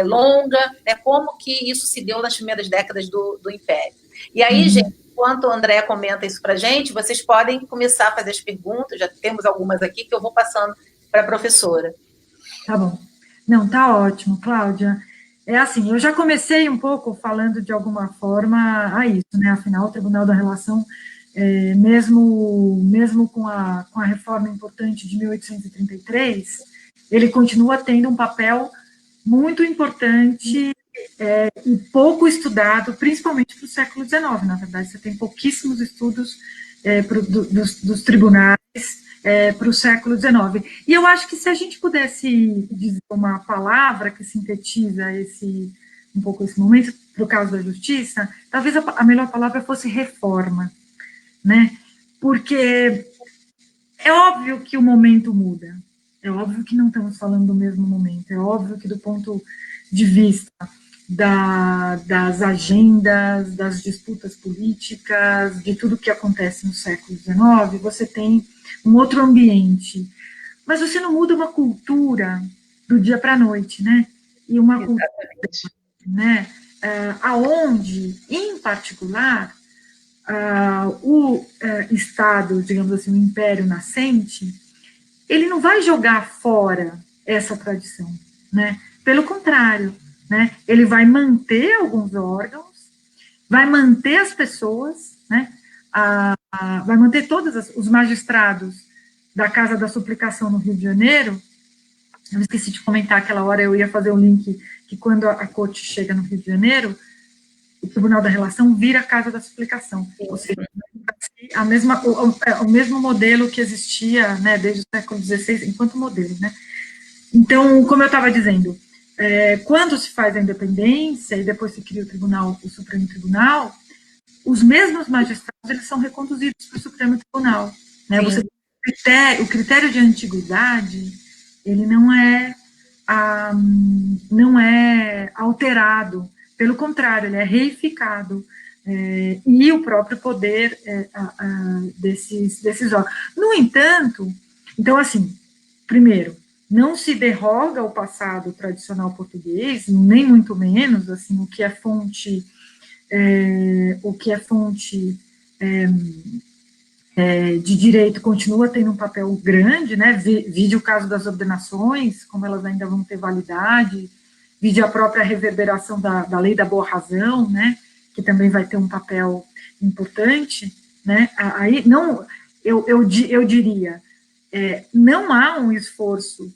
longa, né? Como que isso se deu nas primeiras décadas do Império? E aí, gente, enquanto o André comenta isso para a gente, vocês podem começar a fazer as perguntas, já temos algumas aqui que eu vou passando para a professora. Tá bom. Não, tá ótimo, Cláudia. Assim, eu já comecei um pouco falando de alguma forma a isso, né? Afinal, o Tribunal da Relação, mesmo com a reforma importante de 1833, ele continua tendo um papel muito importante e pouco estudado, principalmente para o século XIX. Na verdade, você tem pouquíssimos estudos dos tribunais para o século XIX. E eu acho que se a gente pudesse dizer uma palavra que sintetiza um pouco esse momento, para o caso da justiça, talvez a melhor palavra fosse reforma, né? Porque é óbvio que o momento muda, é óbvio que não estamos falando do mesmo momento, é óbvio que do ponto de vista das agendas, das disputas políticas, de tudo que acontece no século XIX, você tem um outro ambiente. Mas você não muda uma cultura do dia para a noite, né? E uma cultura, né, aonde, em particular, o Estado, digamos assim, o Império nascente, ele não vai jogar fora essa tradição, né? Pelo contrário, né? Ele vai manter alguns órgãos, vai manter as pessoas, né? Vai manter todos os magistrados da Casa da Suplicação no Rio de Janeiro. Eu esqueci de comentar aquela hora, eu ia fazer o link que quando a corte chega no Rio de Janeiro, o Tribunal da Relação vira a Casa da Suplicação, ou seja, o mesmo modelo que existia, né, desde o século XVI, enquanto modelo, né. Então, como eu estava dizendo, quando se faz a independência e depois se cria o Supremo Tribunal, os mesmos magistrados eles são reconduzidos para o Supremo Tribunal, né. O critério de antiguidade ele não é alterado, pelo contrário, ele é reificado, e o próprio poder desses órgãos. No entanto, então, assim, primeiro, não se derroga o passado tradicional português, nem muito menos, assim, o que é fonte de direito continua tendo um papel grande, né? Vide o caso das ordenações, como elas ainda vão ter validade, vide a própria reverberação da lei da boa razão, né? Que também vai ter um papel importante, né? Aí, não, eu diria, não há um esforço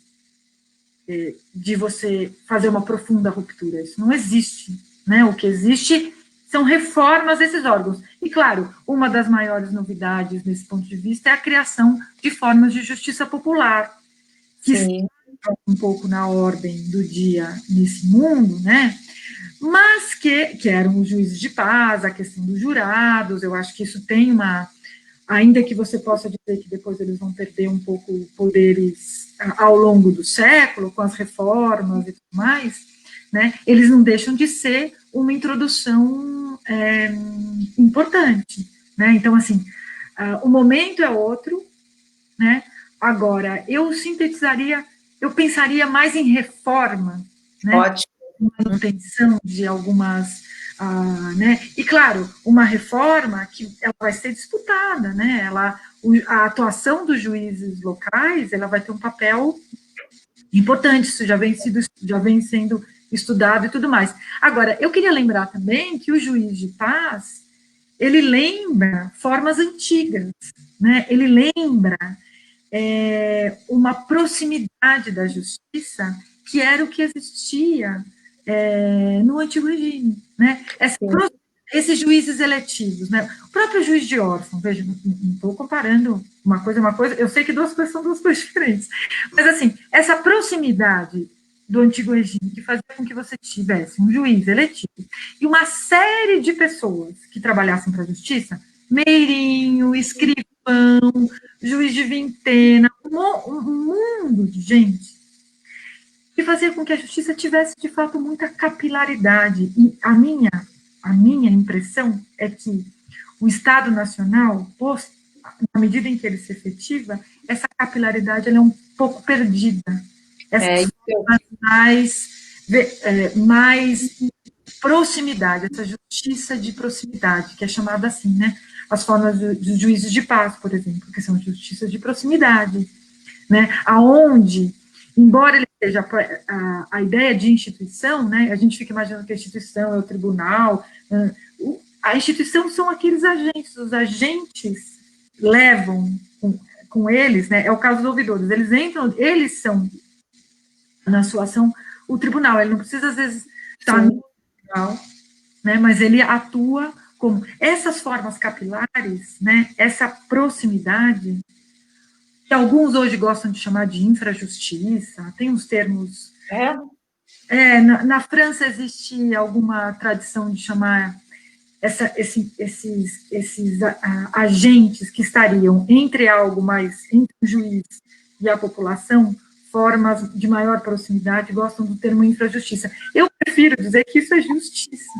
de você fazer uma profunda ruptura, isso não existe, né? O que existe são reformas desses órgãos. E, claro, uma das maiores novidades nesse ponto de vista é a criação de formas de justiça popular, que estão um pouco na ordem do dia nesse mundo, né? Mas que eram os juízes de paz, a questão dos jurados, eu acho que isso tem ainda que você possa dizer que depois eles vão perder um pouco poderes ao longo do século, com as reformas e tudo mais, né, eles não deixam de ser uma introdução importante, né, então, assim, o momento é outro, né, agora, eu pensaria mais em reforma, né, Ótimo. manutenção de algumas, né, e claro, uma reforma que ela vai ser disputada, né, a atuação dos juízes locais, ela vai ter um papel importante, isso já vem sendo estudado e tudo mais. Agora, eu queria lembrar também que o juiz de paz, ele lembra formas antigas, né, ele lembra uma proximidade da justiça que era o que existia no antigo regime, né? Esses juízes eletivos, né? O próprio juiz de órfão, veja, não estou comparando uma coisa, eu sei que duas coisas são duas coisas diferentes, mas assim, essa proximidade do antigo regime que fazia com que você tivesse um juiz eletivo e uma série de pessoas que trabalhassem para a justiça, meirinho, escrivão, juiz de vintena, um mundo de gente que fazia com que a justiça tivesse, de fato, muita capilaridade. E a minha impressão é que o Estado Nacional, na medida em que ele se efetiva, essa capilaridade ela é um pouco perdida. Mais proximidade, essa justiça de proximidade, que é chamada assim, né? As formas dos juízes de paz, por exemplo, que são justiças de proximidade, né? Aonde, embora ele seja a ideia de instituição, né? A gente fica imaginando que a instituição é o tribunal, a instituição são aqueles agentes, os agentes levam com eles, né? É o caso dos ouvidores, eles são na sua ação o tribunal, ele não precisa às vezes estar no tribunal, né? Mas ele atua como essas formas capilares, né? Essa proximidade que alguns hoje gostam de chamar de infrajustiça, tem uns termos... Na França existe alguma tradição de chamar esses agentes que estariam entre algo mais, entre o juiz e a população, formas de maior proximidade, gostam do termo infrajustiça. Eu prefiro dizer que isso é justiça,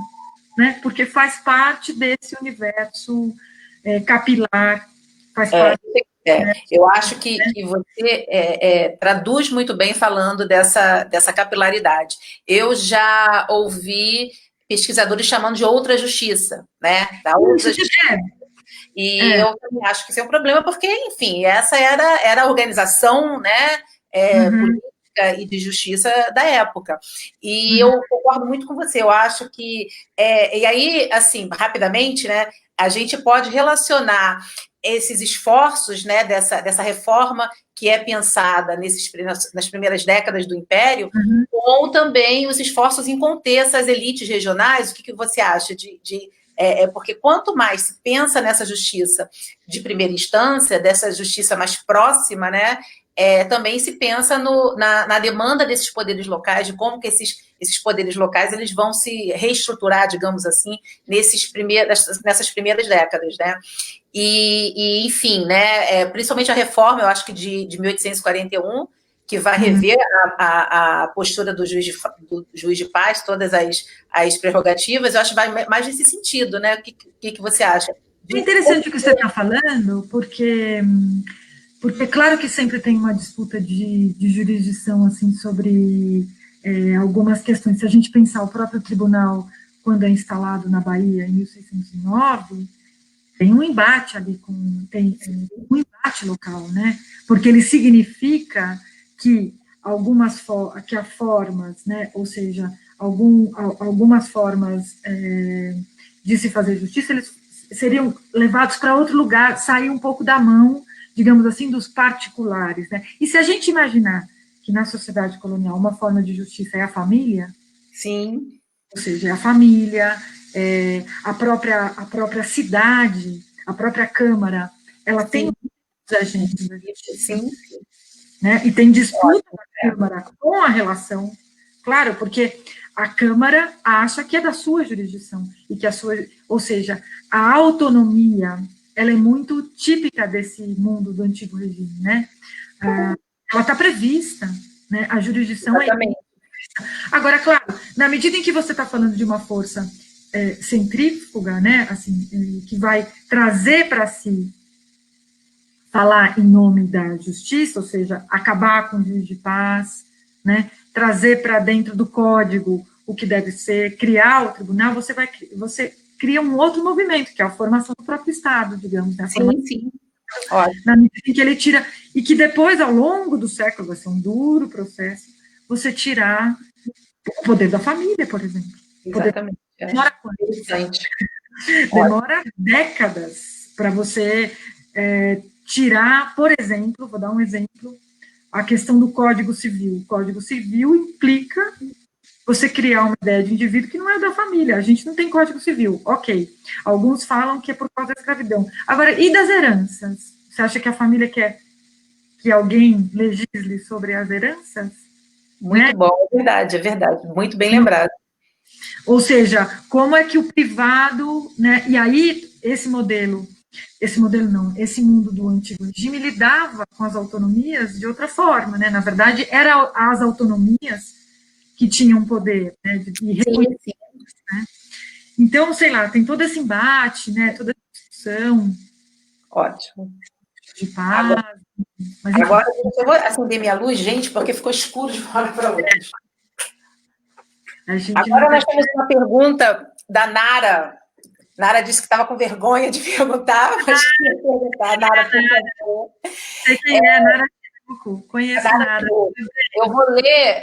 né? Porque faz parte desse universo capilar, faz parte... Eu acho que você traduz muito bem falando dessa capilaridade. Eu já ouvi pesquisadores chamando de outra justiça, né? Da outra justiça. E eu também acho que isso é um problema, porque, enfim, essa era a organização, né, política e de justiça da época. E eu concordo muito com você, eu acho que... e aí, assim, rapidamente, né, a gente pode relacionar esses esforços, né, dessa reforma que é pensada nas primeiras décadas do Império, com também os esforços em conter essas elites regionais. O que você acha porque quanto mais se pensa nessa justiça de primeira instância, dessa justiça mais próxima, né, também se pensa na demanda desses poderes locais, de como que esses poderes locais eles vão se reestruturar, digamos assim, nessas primeiras décadas, né? E enfim, né, principalmente a reforma, eu acho que de 1841, que vai rever a postura do juiz de paz, todas as prerrogativas. Eu acho que vai mais nesse sentido, né? O que você acha? É interessante o que você está falando, porque claro que sempre tem uma disputa de jurisdição assim, sobre algumas questões. Se a gente pensar o próprio tribunal, quando é instalado na Bahia, em 1609, tem um embate ali, tem um embate local, né? Porque ele significa que há formas, né? Ou seja, algumas formas de se fazer justiça, eles seriam levados para outro lugar, sair um pouco da mão, digamos assim, dos particulares, né? E se a gente imaginar que na sociedade colonial uma forma de justiça é a família, sim, ou seja, é a família, a própria cidade, a própria Câmara, ela tem os agentes da justiça, né? E tem disputa da Câmara com a relação, claro, porque a Câmara acha que é da sua jurisdição, e que ou seja, a autonomia, ela é muito típica desse mundo do antigo regime, né? Ela está prevista, né? A jurisdição exatamente. Agora, claro, na medida em que você está falando de uma força centrífuga, né, assim, que vai trazer para si falar em nome da justiça, ou seja, acabar com o juiz de paz, né, trazer para dentro do código o que deve ser, criar o tribunal, você cria um outro movimento, que é a formação do próprio Estado, digamos. Né, sim. Na medida em que ele tira, e que depois, ao longo do século, vai ser um duro processo, você tirar o poder da família, por exemplo. Exatamente. Demora décadas para você tirar, por exemplo, vou dar um exemplo, a questão do Código Civil. O Código Civil implica você criar uma ideia de indivíduo que não é da família. A gente não tem Código Civil, ok. Alguns falam que é por causa da escravidão. Agora, e das heranças? Você acha que a família quer que alguém legisle sobre as heranças? Muito bom, é verdade. Muito bem lembrado. Ou seja, como é que o privado, né, e aí esse mundo do antigo regime lidava com as autonomias de outra forma, né? Na verdade, eram as autonomias que tinham poder, né, de reconhecer, né? Então, sei lá, tem todo esse embate, né, toda essa discussão. Ótimo. De paz. Agora eu vou acender minha luz, gente, porque ficou escuro de uma hora para outra. Agora nós temos uma pergunta da Nara. Nara disse que estava com vergonha de perguntar, mas queria perguntar. Nara, por favor. Sei quem é, Nara Chico. Conheço Nara. Eu vou ler,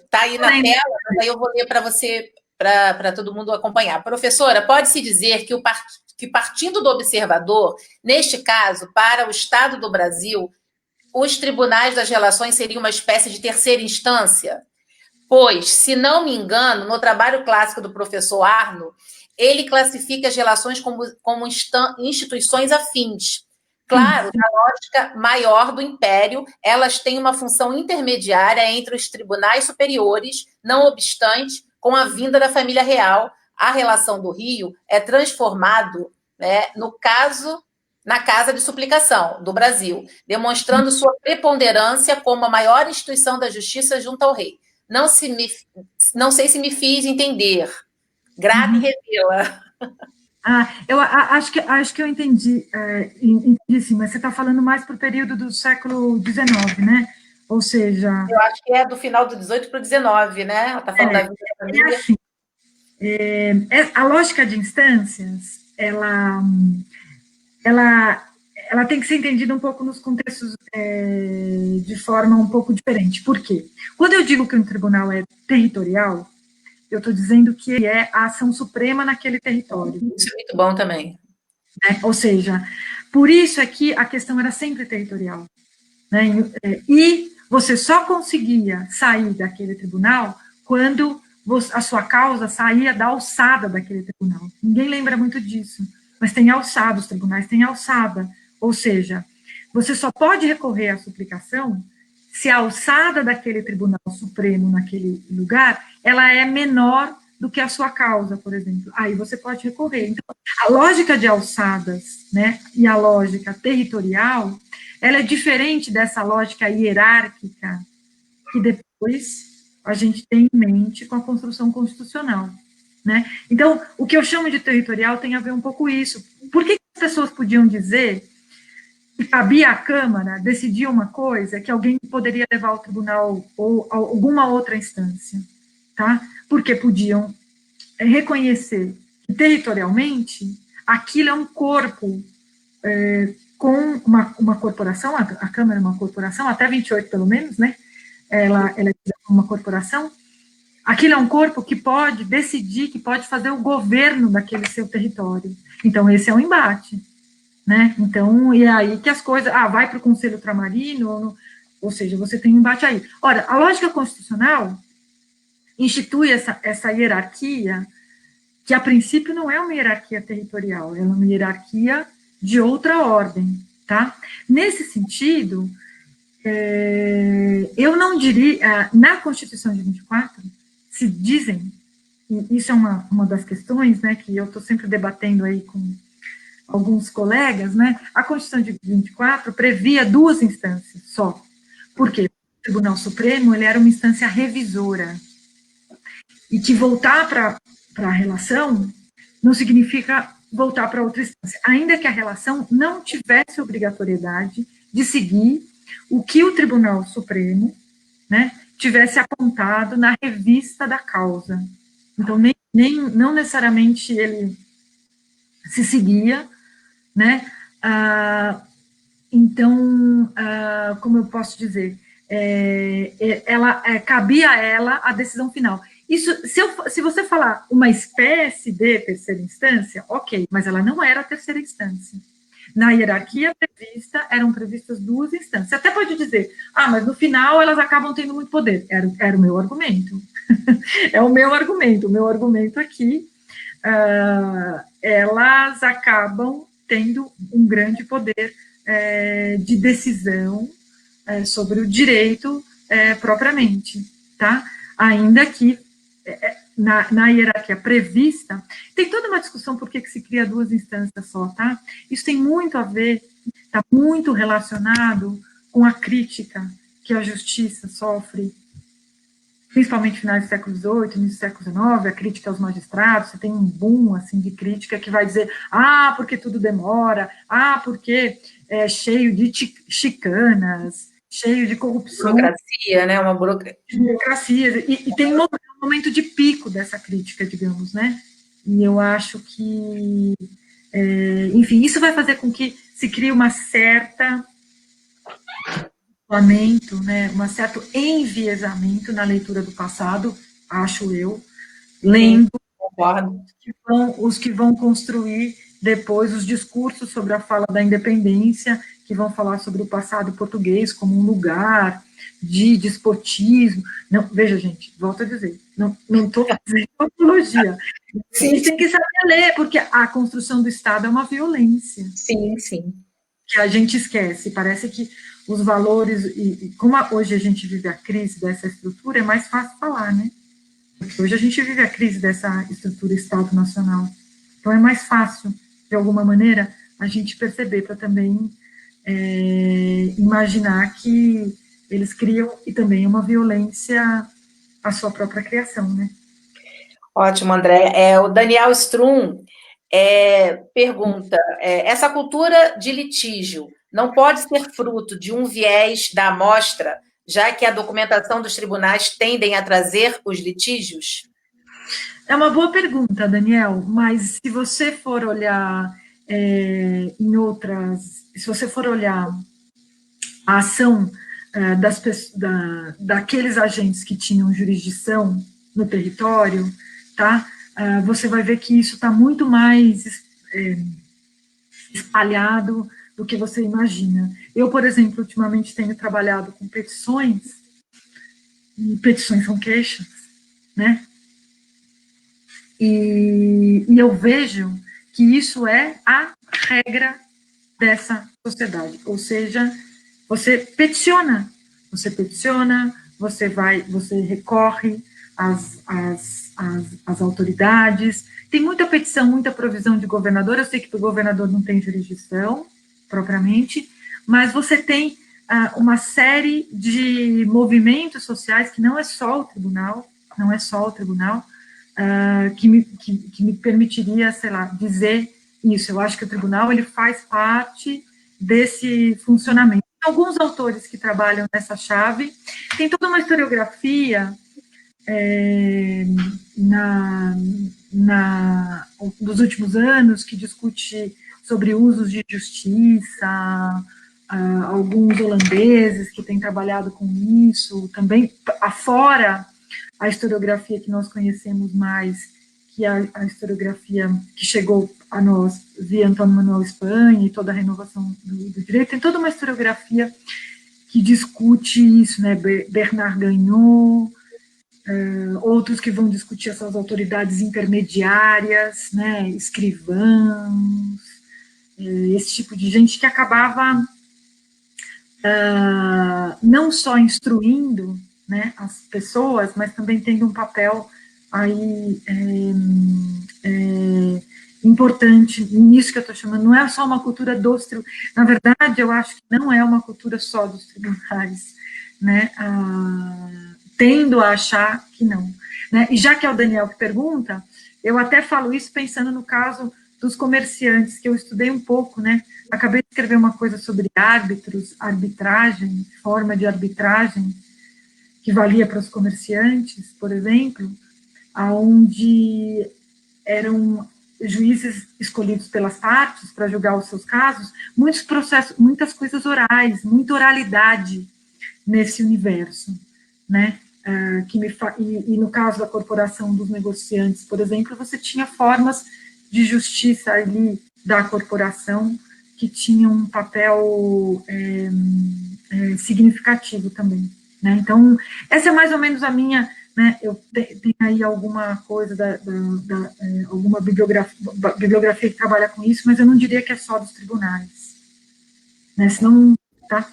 está aí na tela, mas aí eu vou ler para você, para todo mundo acompanhar. Professora, pode-se dizer que partindo do observador, neste caso, para o Estado do Brasil, os tribunais das relações seriam uma espécie de terceira instância? Pois, se não me engano, no trabalho clássico do professor Arno, ele classifica as relações como instituições afins, Claro, na lógica maior do império, elas têm uma função intermediária entre os tribunais superiores, não obstante, com a vinda da família real, a relação do Rio é transformado, né, na Casa de Suplicação do Brasil, demonstrando sua preponderância como a maior instituição da justiça junto ao rei. Não sei se me fiz entender. Grave revela. Acho que eu entendi, entendi sim, mas você está falando mais para o período do século XIX, né? Ou seja... Eu acho que é do final do 18 para o 19, né? Ela está falando da vida da família. É assim, a lógica de instâncias, ela tem que ser entendida um pouco nos contextos de forma um pouco diferente. Por quê? Quando eu digo que um tribunal é territorial, eu estou dizendo que ele é a ação suprema naquele território. Isso é muito bom também. Né? Ou seja, por isso é que a questão era sempre territorial. Né? E você só conseguia sair daquele tribunal quando a sua causa saía da alçada daquele tribunal. Ninguém lembra muito disso, mas tem alçada, os tribunais têm alçada. Ou seja, você só pode recorrer à suplicação se a alçada daquele tribunal supremo naquele lugar, ela é menor do que a sua causa, por exemplo. Aí você pode recorrer. Então, a lógica de alçadas, né, e a lógica territorial, ela é diferente dessa lógica hierárquica que depois a gente tem em mente com a construção constitucional, né? Então, o que eu chamo de territorial tem a ver um pouco isso. Por que as pessoas podiam dizer que cabia à Câmara decidir uma coisa que alguém poderia levar ao tribunal ou a alguma outra instância, tá? Porque podiam reconhecer que, territorialmente, aquilo é um corpo com uma corporação, a Câmara é uma corporação, até 28 pelo menos, né? Ela é uma corporação. Aquilo é um corpo que pode decidir, que pode fazer o governo daquele seu território. Então, esse é um embate. Né? Então, e é aí que as coisas, vai para o Conselho Ultramarino, ou seja, você tem um embate aí. Ora, a lógica constitucional institui essa hierarquia, que a princípio não é uma hierarquia territorial, é uma hierarquia de outra ordem, tá? Nesse sentido, eu não diria, na Constituição de 24, se dizem, e isso é uma das questões, né, que eu estou sempre debatendo aí com alguns colegas, né, a Constituição de 24 previa 2 instâncias só. Por quê? O Tribunal Supremo, ele era uma instância revisora. E que voltar para a relação não significa voltar para outra instância. Ainda que a relação não tivesse obrigatoriedade de seguir o que o Tribunal Supremo, né, tivesse apontado na revista da causa. Então, não necessariamente ele se seguia, né? Então, como eu posso dizer, cabia a ela a decisão final. Isso, se você falar uma espécie de terceira instância, ok, mas ela não era a terceira instância. Na hierarquia prevista, eram previstas 2 instâncias. Você até pode dizer, mas no final elas acabam tendo muito poder. Era o meu argumento. É o meu argumento. O meu argumento aqui, elas acabam tendo um grande poder de decisão sobre o direito propriamente, tá? Ainda que na hierarquia prevista, tem toda uma discussão por que se cria 2 instâncias só, tá? Isso tem muito a ver, está muito relacionado com a crítica que a justiça sofre, principalmente no final do século XVIII, início do século XIX, a crítica aos magistrados, você tem um boom, assim, de crítica que vai dizer, porque tudo demora, porque é cheio de chicanas, cheio de corrupção. Burocracia, né? Uma burocracia. E tem um momento de pico dessa crítica, digamos, né? E eu acho que, enfim, isso vai fazer com que se crie uma certa né, um certo enviesamento na leitura do passado, acho eu, lendo os que vão construir depois os discursos sobre a fala da independência, que vão falar sobre o passado português como um lugar de despotismo. Não, veja, gente, volto a dizer, não estou fazendo apologia. Sim. Tem que saber ler, porque a construção do Estado é uma violência. Sim, sim. que a gente esquece. Parece que os valores, e como hoje a gente vive a crise dessa estrutura, é mais fácil falar, né? Porque hoje a gente vive a crise dessa estrutura Estado Nacional. Então é mais fácil, de alguma maneira, a gente perceber para também imaginar que eles criam, e também é uma violência à sua própria criação, né? Ótimo, André. O Daniel Strum pergunta, essa cultura de litígio não pode ser fruto de um viés da amostra, já que a documentação dos tribunais tendem a trazer os litígios? É uma boa pergunta, Daniel, mas se você for olhar se você for olhar a ação daqueles agentes que tinham jurisdição no território, tá? Você vai ver que isso está muito mais espalhado do que você imagina. Eu, por exemplo, ultimamente tenho trabalhado com petições, e petições são queixas, né? E eu vejo que isso é a regra dessa sociedade, ou seja, você peticiona, você recorre às autoridades, tem muita petição, muita provisão de governador, eu sei que o governador não tem jurisdição, propriamente, mas você tem uma série de movimentos sociais, que não é só o tribunal, que me permitiria, sei lá, dizer isso. Eu acho que o tribunal ele faz parte desse funcionamento. Alguns autores que trabalham nessa chave, tem toda uma historiografia dos últimos anos que discute sobre usos de justiça, alguns holandeses que têm trabalhado com isso, também afora a historiografia que nós conhecemos mais, que é a historiografia que chegou a nós via Antônio Manuel Espanha e toda a renovação do direito, tem toda uma historiografia que discute isso, né? Bernard Gagnon, outros que vão discutir essas autoridades intermediárias, né? Escrivãos, esse tipo de gente que acabava não só instruindo, né, as pessoas, mas também tendo um papel aí importante nisso que eu estou chamando. Não é só uma cultura dos tribunais. Na verdade, eu acho que não é uma cultura só dos tribunais, né? Tendo a achar que não. Né? E já que é o Daniel que pergunta, eu até falo isso pensando no caso dos comerciantes, que eu estudei um pouco, né? Acabei de escrever uma coisa sobre árbitros, arbitragem, forma de arbitragem, que valia para os comerciantes, por exemplo, onde eram juízes escolhidos pelas partes para julgar os seus casos, muitos processos, muitas coisas orais, muita oralidade nesse universo, né? E no caso da corporação dos negociantes, por exemplo, você tinha formas de justiça ali da corporação que tinham um papel significativo também, né? Então, essa é mais ou menos a minha, né? Eu tenho aí alguma coisa alguma bibliografia que trabalha com isso, mas eu não diria que é só dos tribunais, né? Senão, tá?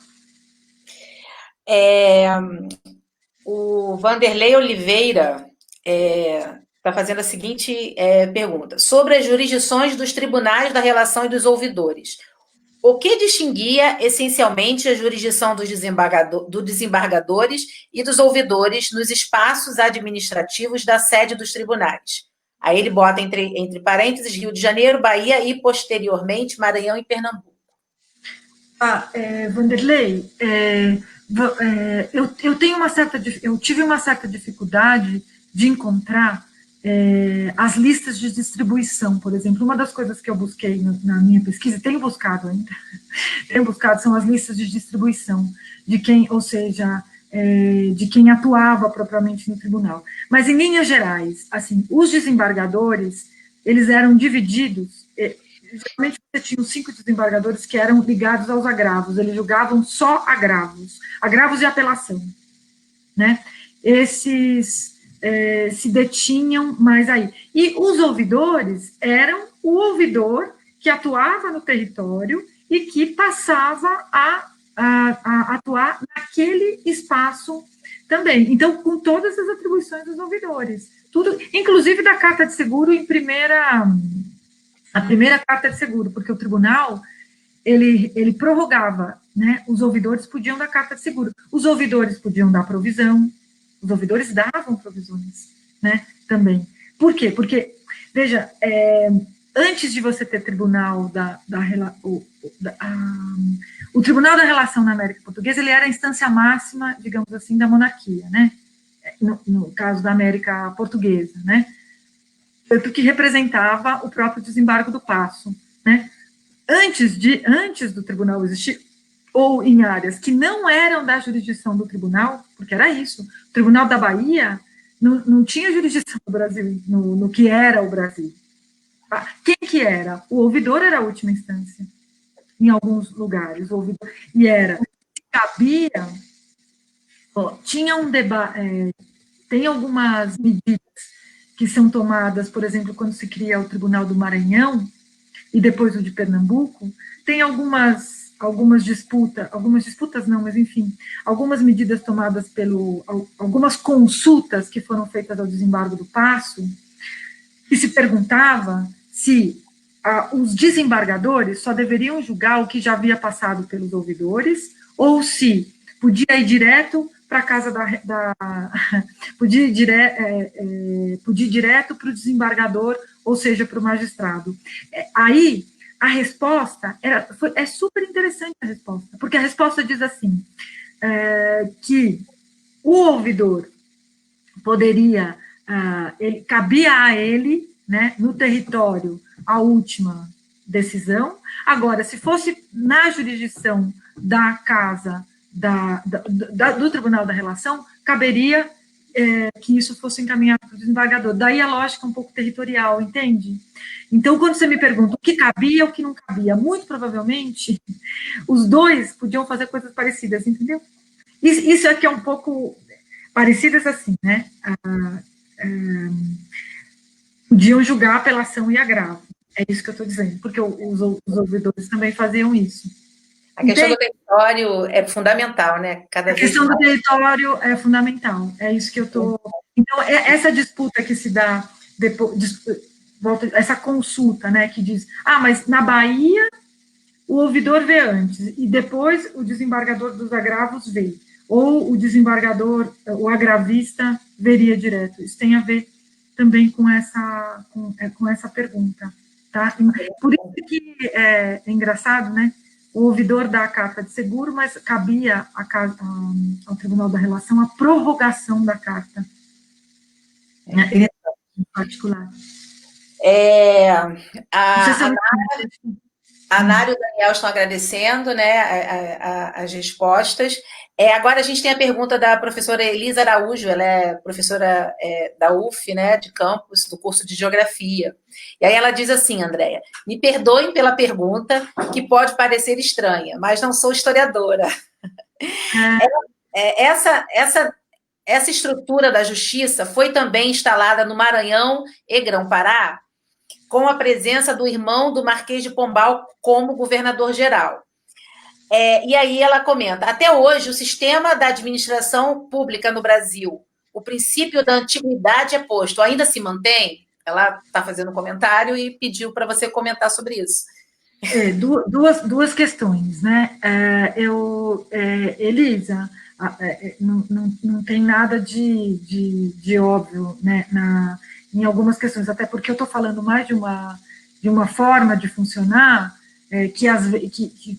O Vanderlei Oliveira está fazendo a seguinte pergunta: sobre as jurisdições dos tribunais da relação e dos ouvidores, o que distinguia essencialmente a jurisdição dos desembargadores e dos ouvidores nos espaços administrativos da sede dos tribunais? Aí ele bota entre parênteses Rio de Janeiro, Bahia e, posteriormente, Maranhão e Pernambuco. Vanderlei, eu tive uma certa dificuldade de encontrar as listas de distribuição, por exemplo. Uma das coisas que eu busquei na minha pesquisa, tenho buscado ainda, são as listas de distribuição de quem, ou seja, de quem atuava propriamente no tribunal. Mas, em linhas gerais, assim, os desembargadores, eles eram divididos. Geralmente você tinha os 5 desembargadores que eram ligados aos agravos, eles julgavam só agravos de apelação, né? Esses se detinham mais aí. E os ouvidores eram o ouvidor que atuava no território e que passava a atuar naquele espaço também. Então, com todas as atribuições dos ouvidores. Tudo, inclusive da carta de seguro a primeira carta de seguro, porque o tribunal, ele prorrogava, né? Os ouvidores podiam dar carta de seguro, os ouvidores podiam dar provisão, os ouvidores davam provisões, né? Também. Por quê? Porque, veja, antes de você ter tribunal o Tribunal da Relação na América Portuguesa, ele era a instância máxima, digamos assim, da monarquia, né? No caso da América Portuguesa, né? Tanto que representava o próprio desembargo do Paço, né? Antes do tribunal existir, ou em áreas que não eram da jurisdição do tribunal, porque era isso, o Tribunal da Bahia não tinha jurisdição no Brasil, no que era o Brasil. Quem que era? O ouvidor era a última instância, em alguns lugares, o ouvidor, e cabia, tinha um debate, tem algumas medidas que são tomadas, por exemplo, quando se cria o Tribunal do Maranhão, e depois o de Pernambuco, tem algumas disputas não, mas enfim, algumas medidas tomadas algumas consultas que foram feitas ao desembargo do Paço, que se perguntava se os desembargadores só deveriam julgar o que já havia passado pelos ouvidores, ou se podia ir direto para a casa podia ir direto para o desembargador, ou seja, para o magistrado. Aí, a resposta é super interessante a resposta, porque a resposta diz assim, que o ouvidor poderia, cabia a ele, né, no território, a última decisão. Agora, se fosse na jurisdição da casa do Tribunal da Relação, caberia que isso fosse encaminhado para o desembargador. Daí a lógica um pouco territorial, entende? Então, quando você me pergunta o que cabia e o que não cabia, muito provavelmente, os dois podiam fazer coisas parecidas, entendeu? Isso aqui é um pouco parecidas assim, né? Podiam julgar apelação e agravo. É isso que eu estou dizendo, porque os ouvidores também faziam isso. A questão do território é fundamental, né? A questão do território é fundamental, é isso que eu estou... Então, essa disputa que se dá, depois, essa consulta, né, que diz, mas na Bahia o ouvidor vê antes, e depois o desembargador dos agravos vê, ou o desembargador, o agravista, veria direto. Isso tem a ver também com essa pergunta, tá? Por isso que é engraçado, né? O ouvidor dá a carta de seguro, mas cabia ao Tribunal da Relação a prorrogação da carta, né, em particular. A Nária e o Daniel estão agradecendo, né, as respostas. Agora a gente tem a pergunta da professora Elisa Araújo, ela é professora da UF, né, de campus, do curso de Geografia. E aí ela diz assim, Andréia, me perdoem pela pergunta, que pode parecer estranha, mas não sou historiadora. Essa estrutura da justiça foi também instalada no Maranhão e Grão-Pará, com a presença do irmão do Marquês de Pombal como governador-geral. E aí ela comenta, até hoje, o sistema da administração pública no Brasil, o princípio da antiguidade é posto, ainda se mantém? Ela está fazendo um comentário e pediu para você comentar sobre isso. Duas questões, né? Elisa, não tem nada de óbvio, né, em algumas questões, até porque eu estou falando mais de uma forma de funcionar, que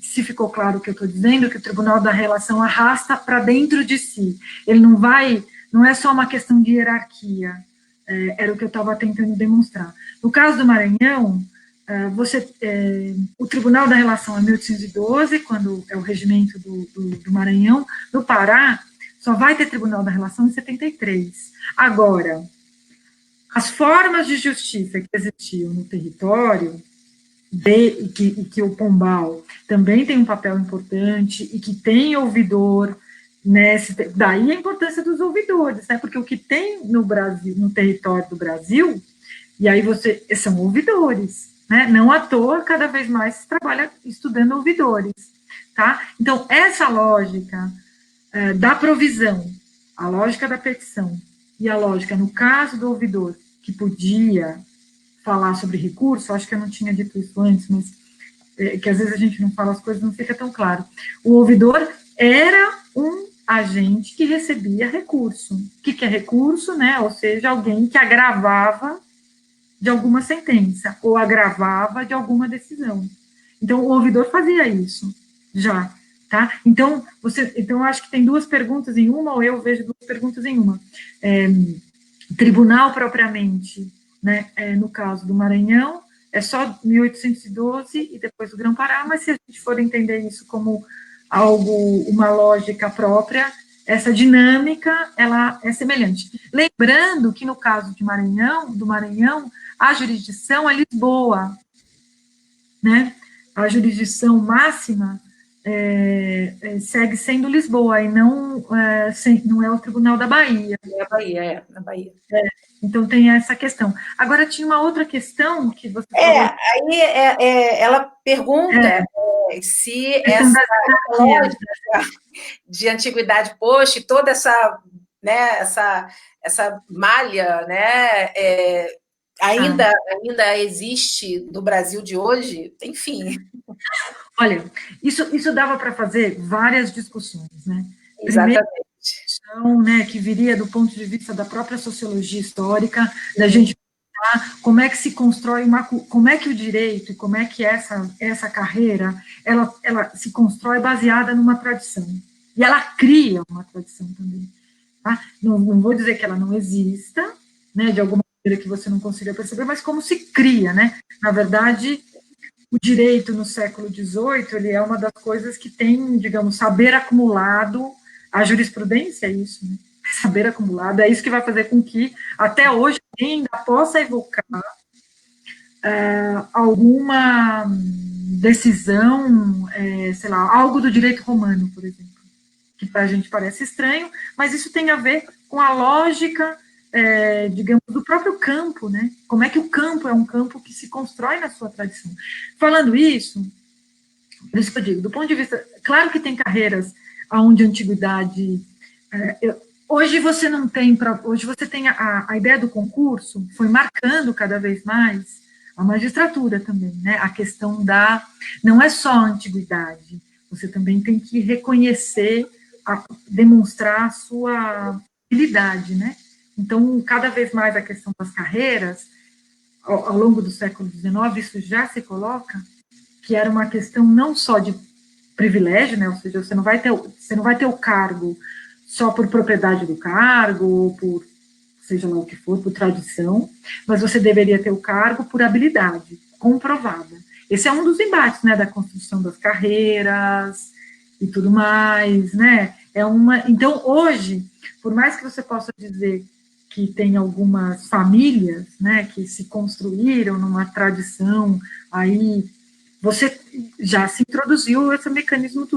se ficou claro o que eu estou dizendo, que o Tribunal da Relação arrasta para dentro de si. Ele não é só uma questão de hierarquia, era o que eu estava tentando demonstrar. No caso do Maranhão, o Tribunal da Relação é 1812, quando é o regimento do Maranhão. No Pará, só vai ter Tribunal da Relação em 73. Agora, as formas de justiça que existiam no território, e que o Pombal também tem um papel importante, e que tem ouvidor, daí a importância dos ouvidores, né? Porque o que tem no Brasil, no território do Brasil, e aí são ouvidores, né? Não à toa, cada vez mais se trabalha estudando ouvidores, tá? Então, essa lógica da provisão, a lógica da petição e a lógica, no caso do ouvidor, que podia falar sobre recurso, acho que eu não tinha dito isso antes, mas que às vezes a gente não fala as coisas, não fica tão claro. O ouvidor era um agente que recebia recurso. O que é recurso, né? Ou seja, alguém que agravava de alguma sentença ou agravava de alguma decisão. Então, o ouvidor fazia isso já, tá? Então, eu acho que tem duas perguntas em uma, ou eu vejo duas perguntas em uma. Tribunal propriamente, né? No caso do Maranhão, é só 1812 e depois o Grão-Pará, mas se a gente for entender isso como algo, uma lógica própria, essa dinâmica, ela é semelhante. Lembrando que no caso do Maranhão, a jurisdição é Lisboa, né? A jurisdição máxima segue sendo Lisboa e não é o Tribunal da Bahia. É a Bahia, na Bahia. Então tem essa questão. Agora tinha uma outra questão que você falou. Aí ela pergunta se essa lógica de antiguidade post, toda essa, né, essa malha, né, ainda existe no Brasil de hoje, enfim. Olha, isso dava para fazer várias discussões, né? Exatamente. Primeiro, né, que viria do ponto de vista da própria sociologia histórica, da gente pensar como é que se constrói como é que o direito e como é que essa carreira ela se constrói baseada numa tradição. E ela cria uma tradição também. Tá? Não vou dizer que ela não exista, né, de alguma maneira que você não consiga perceber, mas como se cria, né? Na verdade, o direito no século XVIII, ele é uma das coisas que tem, digamos, saber acumulado, a jurisprudência é isso, né? Saber acumulado, é isso que vai fazer com que, até hoje, ainda possa evocar alguma decisão, sei lá, algo do direito romano, por exemplo, que para a gente parece estranho, mas isso tem a ver com a lógica, digamos, do próprio campo, né? Como é que o campo é um campo que se constrói na sua tradição. Falando isso, por isso que eu digo, do ponto de vista, claro que tem carreiras onde a antiguidade, hoje você não tem, hoje você tem a ideia do concurso, foi marcando cada vez mais a magistratura também, né? A questão não é só a antiguidade, você também tem que reconhecer, demonstrar a sua habilidade, né? Então, cada vez mais a questão das carreiras, ao longo do século XIX, isso já se coloca, que era uma questão não só de privilégio, né? Ou seja, você não vai ter o cargo só por propriedade do cargo, ou por, seja lá o que for, por tradição, mas você deveria ter o cargo por habilidade comprovada. Esse é um dos embates, né, da construção das carreiras e tudo mais, né? Então, hoje, por mais que você possa dizer que tem algumas famílias, né, que se construíram numa tradição, aí você já se introduziu esse mecanismo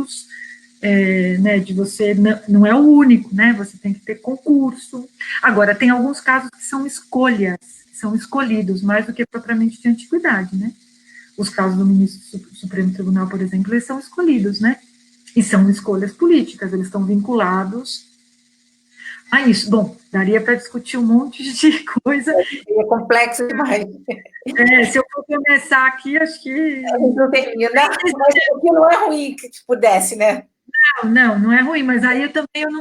né, de você, não é o único, né, você tem que ter concurso. Agora, tem alguns casos que são escolhas, que são escolhidos, mais do que propriamente de antiguidade, né? Os casos do ministro do Supremo Tribunal, por exemplo, eles são escolhidos, né? E são escolhas políticas, eles estão vinculados a isso. Bom, daria para discutir um monte de coisa. É complexo demais. Se eu for começar aqui, acho que... Não termina, mas aqui não é ruim que pudesse, né? Não é ruim, mas aí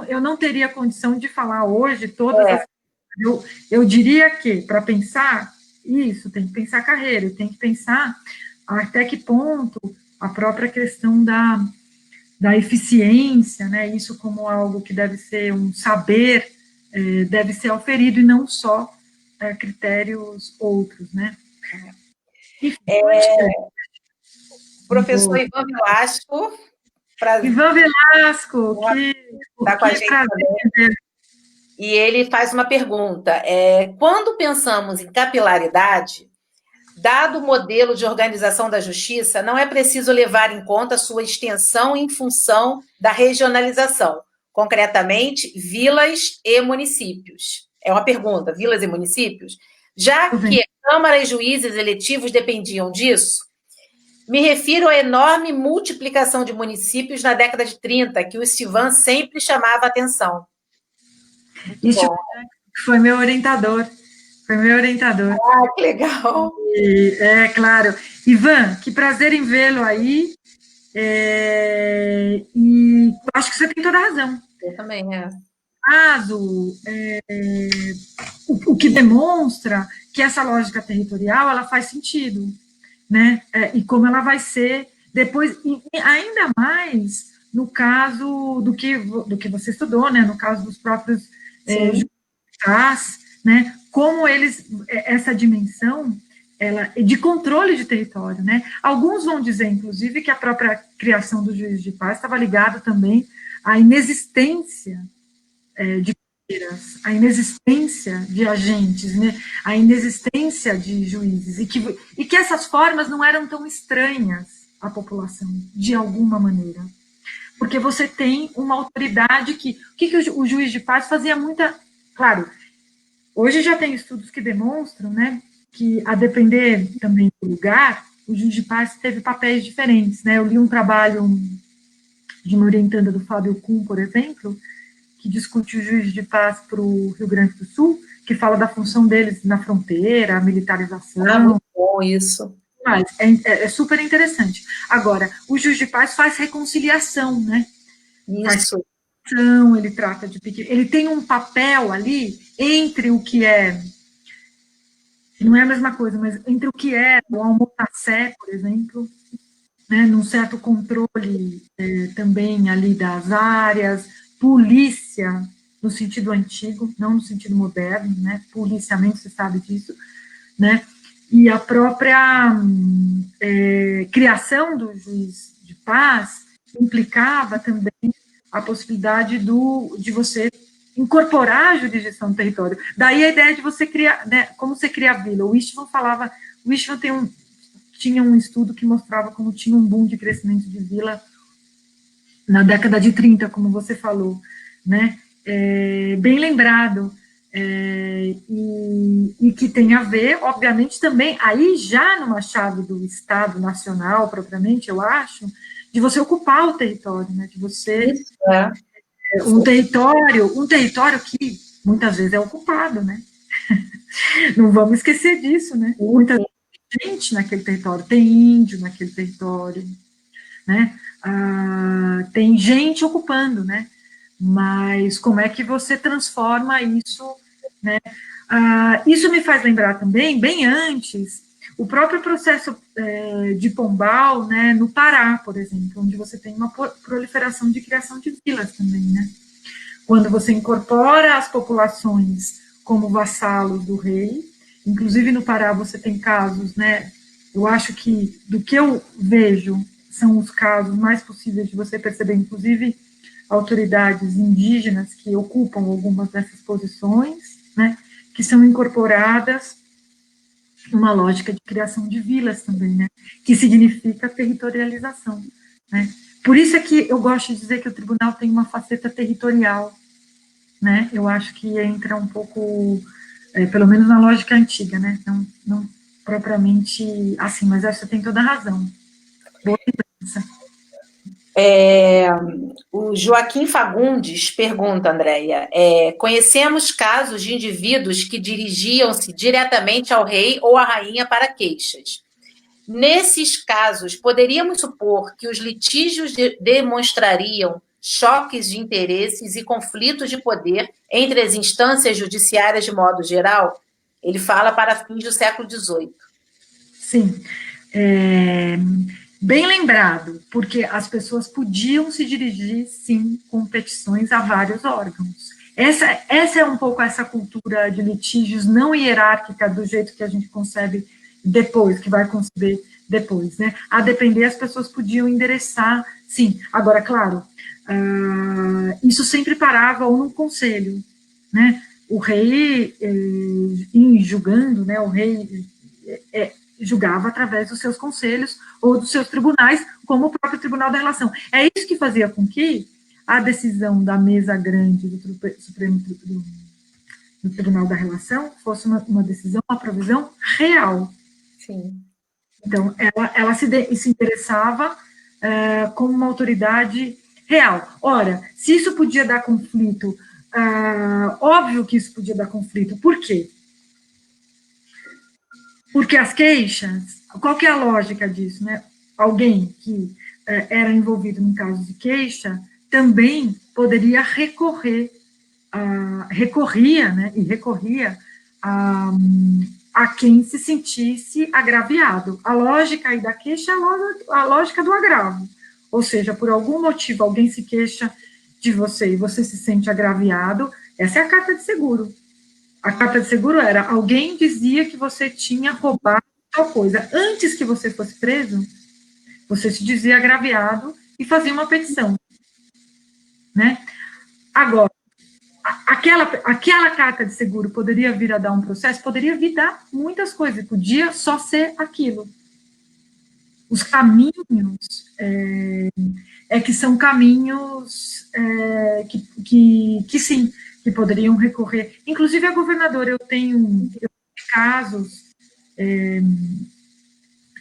eu não teria condição de falar hoje todas as... Eu diria que, para pensar isso, tem que pensar carreira, tem que pensar até que ponto a própria questão da eficiência, né, isso como algo que deve ser um saber, deve ser auferido e não só critérios outros, né. Professor Ivan Velasco. Ivan Velasco, que está com a gente também. E ele faz uma pergunta, quando pensamos em capilaridade, dado o modelo de organização da justiça, não é preciso levar em conta sua extensão em função da regionalização, concretamente, vilas e municípios. É uma pergunta, vilas e municípios? Já que Câmara e juízes eletivos dependiam disso? Me refiro à enorme multiplicação de municípios na década de 30, que o Estivan sempre chamava a atenção. Isso foi meu orientador. Foi meu orientador. Ah, que legal. É claro. Ivan, que prazer em vê-lo aí. E acho que você tem toda a razão. Eu também, é. Caso, o que demonstra que essa lógica territorial ela faz sentido, né? E como ela vai ser depois, e ainda mais no caso do que você estudou, né? No caso dos próprios juízes, né? Como eles essa dimensão ela de controle de território, né? Alguns vão dizer, inclusive, que a própria criação do juiz de paz estava ligado também à inexistência de carreiras, a inexistência de agentes, né, a inexistência de juízes, e que essas formas não eram tão estranhas à população, de alguma maneira. Porque você tem uma autoridade que... O que o juiz de paz fazia muita... Claro, hoje já tem estudos que demonstram, né, que, a depender também do lugar, o juiz de paz teve papéis diferentes, né? Eu li um trabalho de uma orientanda do Fábio Kuhn, por exemplo, que discute o juiz de paz para o Rio Grande do Sul, que fala da função deles na fronteira, a militarização. Ah, muito bom isso. Mas é super interessante. Agora, o juiz de paz faz reconciliação, né? Isso. Ele trata de pequeno. Ele tem um papel ali entre o que é. Não é a mesma coisa, mas entre o que é o almoçacé, por exemplo, né, num certo controle também ali das áreas, polícia, no sentido antigo, não no sentido moderno, né, policiamento, você sabe disso, né, e a própria criação do juiz de paz implicava também a possibilidade de você incorporar a jurisdição do território. Daí a ideia de você criar, né, como você cria a vila. O Istvan tinha um estudo que mostrava como tinha um boom de crescimento de vila na década de 30, como você falou, né? Bem lembrado, e que tem a ver, obviamente, também, aí já numa chave do Estado Nacional, propriamente, eu acho, de você ocupar o território, né? De você... Isso, um território que muitas vezes é ocupado, né? Não vamos esquecer disso, né? Muita gente naquele território, tem índio naquele território, né? Tem gente ocupando, né? Mas como é que você transforma isso, né? Isso me faz lembrar também, bem antes, o próprio processo de Pombal, né, no Pará, por exemplo, onde você tem uma proliferação de criação de vilas também, né? Quando você incorpora as populações como vassalos do rei, inclusive no Pará você tem casos, né? Eu acho que, do que eu vejo, são os casos mais possíveis de você perceber, inclusive autoridades indígenas que ocupam algumas dessas posições, né? Que são incorporadas uma lógica de criação de vilas também, né? Que significa territorialização, né? Por isso é que eu gosto de dizer que o tribunal tem uma faceta territorial, né? Eu acho que entra um pouco, pelo menos na lógica antiga, né? Não propriamente assim, mas acho que você tem toda a razão. Boa lembrança. O Joaquim Fagundes pergunta, Andréia, conhecemos casos de indivíduos que dirigiam-se diretamente ao rei ou à rainha para queixas. Nesses casos, poderíamos supor que os litígios demonstrariam choques de interesses e conflitos de poder entre as instâncias judiciárias de modo geral? Ele fala para fins do século XVIII. Sim. Bem lembrado, porque as pessoas podiam se dirigir, sim, com petições a vários órgãos. Essa é um pouco essa cultura de litígios não hierárquica, do jeito que a gente concebe depois, que vai conceber depois, né? A depender, as pessoas podiam endereçar, sim. Agora, claro, isso sempre parava ou no conselho, né? O rei, em julgando, né? O rei julgava através dos seus conselhos ou dos seus tribunais, como o próprio Tribunal da Relação. É isso que fazia com que a decisão da mesa grande do Supremo no Tribunal da Relação, fosse uma decisão, uma provisão real. Sim. Então, ela se interessava como uma autoridade real. Ora, se isso podia dar conflito, óbvio que isso podia dar conflito. Por quê? Porque as queixas, qual que é a lógica disso, né? Alguém que era envolvido num caso de queixa também poderia recorria, né? E recorria a quem se sentisse agraviado. A lógica aí da queixa é a lógica do agravo. Ou seja, por algum motivo alguém se queixa de você e você se sente agraviado, essa é a carta de seguro. A carta de seguro era, alguém dizia que você tinha roubado tal coisa. Antes que você fosse preso, você se dizia agraviado e fazia uma petição. Né? Agora, aquela carta de seguro poderia vir a dar um processo? Poderia vir a dar muitas coisas, podia só ser aquilo. Os caminhos que são caminhos que sim, que poderiam recorrer. Inclusive, a governadora, eu tenho casos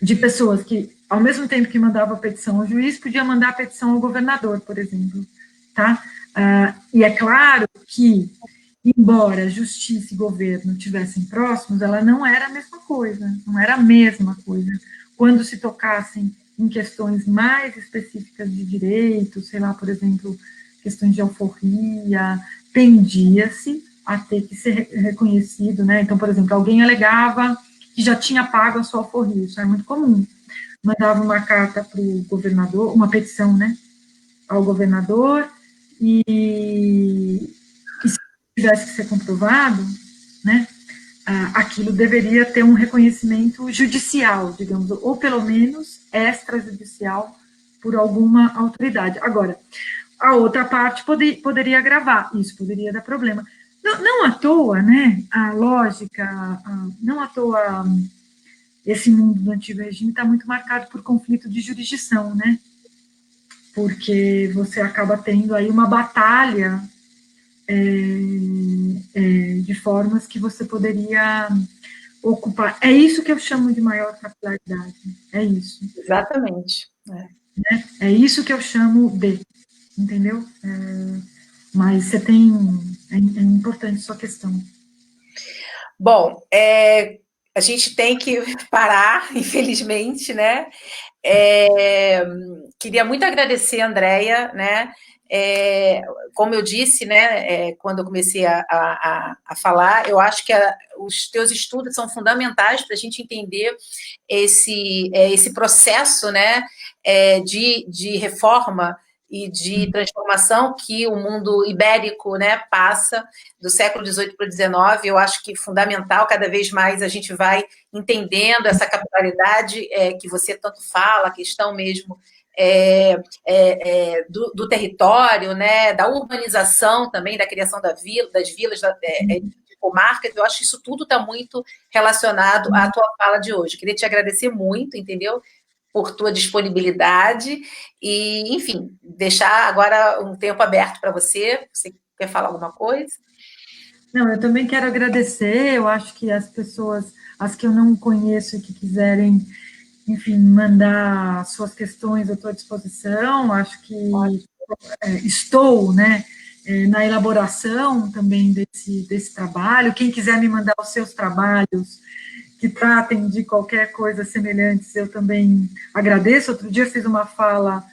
de pessoas que, ao mesmo tempo que mandava a petição ao juiz, podia mandar a petição ao governador, por exemplo. Tá? E é claro que, embora justiça e governo tivessem próximos, ela não era a mesma coisa, não era a mesma coisa. Quando se tocassem em questões mais específicas de direito, sei lá, por exemplo, questões de alforria, tendia-se a ter que ser reconhecido, né? Então, por exemplo, alguém alegava que já tinha pago a sua alforria, isso é muito comum. Mandava uma carta para o governador, uma petição, né, ao governador, e se tivesse que ser comprovado, né, aquilo deveria ter um reconhecimento judicial, digamos, ou pelo menos extrajudicial por alguma autoridade. Agora, a outra parte poderia agravar, isso poderia dar problema. Não à toa, né, a lógica, não à toa esse mundo do antigo regime está muito marcado por conflito de jurisdição, né, porque você acaba tendo aí uma batalha de formas que você poderia ocupar. É isso que eu chamo de maior capilaridade. É isso. Exatamente. É isso que eu chamo de, entendeu? Mas você tem... É importante sua questão. Bom, a gente tem que parar, infelizmente, né? Queria muito agradecer, Andréia, né? Como eu disse, né, quando eu comecei a falar, eu acho que os teus estudos são fundamentais para a gente entender esse processo, né, de reforma e de transformação que o mundo ibérico, né, passa do século XVIII para o XIX. Eu acho que é fundamental, cada vez mais a gente vai entendendo essa capilaridade que você tanto fala, a questão mesmo do território, né, da urbanização também, da criação das vilas, de comarcas. Eu acho que isso tudo está muito relacionado à tua fala de hoje. Queria te agradecer muito, entendeu? Por tua disponibilidade e, enfim, deixar agora um tempo aberto para você. Você quer falar alguma coisa? Não, eu também quero agradecer. Eu acho que as pessoas, as que eu não conheço e que quiserem, enfim, mandar suas questões, eu estou à disposição. Acho que estou, né, na elaboração também desse trabalho. Quem quiser me mandar os seus trabalhos que tratem de qualquer coisa semelhante, eu também agradeço. Outro dia eu fiz uma fala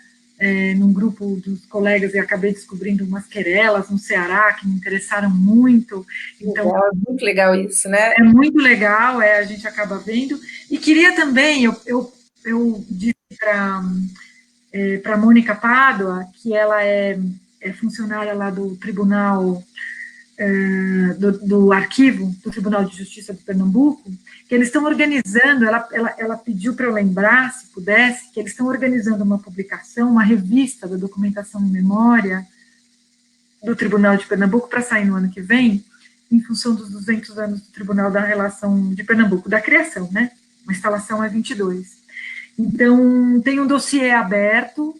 num grupo dos colegas e acabei descobrindo umas querelas no Ceará que me interessaram muito. Então, legal, é muito legal isso, né? É muito legal, a gente acaba vendo. E queria também, eu disse para a Mônica Pádua, que ela é funcionária lá do Tribunal, do Arquivo do Tribunal de Justiça de Pernambuco, que eles estão organizando, ela pediu para eu lembrar, se pudesse, que eles estão organizando uma publicação, uma revista da documentação em memória do Tribunal de Pernambuco para sair no ano que vem, em função dos 200 anos do Tribunal da Relação de Pernambuco, da criação, né? A instalação é 22. Então, tem um dossiê aberto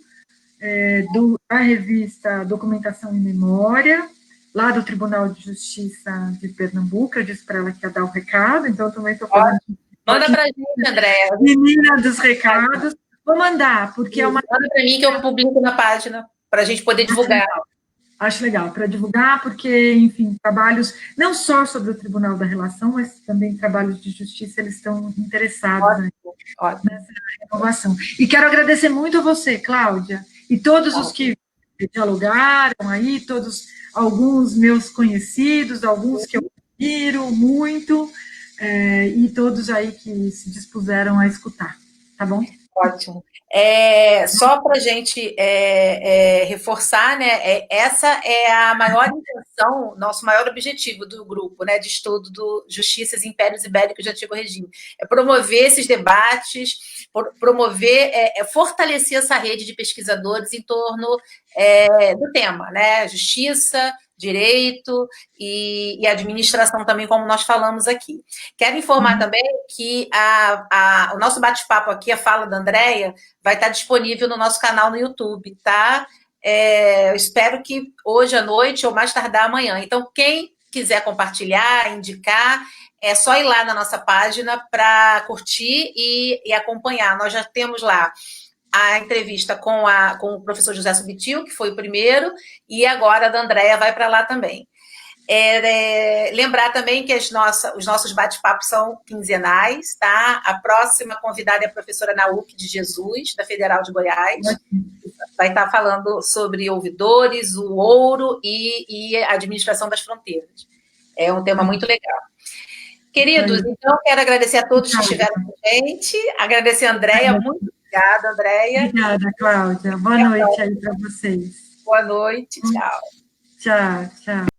da revista Documentação em Memória, lá do Tribunal de Justiça de Pernambuco. Eu disse para ela que ia dar o recado, então eu também estou falando. Manda para a gente, Andréia. Menina dos recados. Vou mandar, porque é uma. Manda para mim que eu publico na página, para a gente poder divulgar. Acho legal, para divulgar, porque, enfim, trabalhos, não só sobre o Tribunal da Relação, mas também trabalhos de justiça, eles estão interessados nessa renovação. E quero agradecer muito a você, Cláudia, e todos os que dialogaram aí, alguns meus conhecidos, alguns que eu admiro muito, e todos aí que se dispuseram a escutar, tá bom? Ótimo. Só para a gente reforçar, né? Essa é a maior intenção, nosso maior objetivo do grupo, né, de estudo do Justiças e Impérios Ibéricos de Antigo Regime. É promover esses debates, promover, fortalecer essa rede de pesquisadores em torno do tema, né? Justiça, direito e administração também, como nós falamos aqui. Quero informar também que o nosso bate-papo aqui, a fala da Andréia, vai estar disponível no nosso canal no YouTube, tá? Eu espero que hoje à noite ou mais tardar amanhã. Então, quem quiser compartilhar, indicar, é só ir lá na nossa página para curtir e acompanhar. Nós já temos lá a entrevista com o professor José Subtil, que foi o primeiro, e agora a da Andréia vai para lá também. Lembrar também que os nossos bate-papos são quinzenais, tá? A próxima convidada é a professora Nauque de Jesus, da Federal de Goiás. Vai estar falando sobre ouvidores, o ouro e a administração das fronteiras. É um tema muito legal. Queridos, então, quero agradecer a todos que estiveram com a gente, agradecer a Andréia, muito obrigada, Andréia. Obrigada, Cláudia. Boa noite aí para vocês. Boa noite, tchau. Tchau, tchau.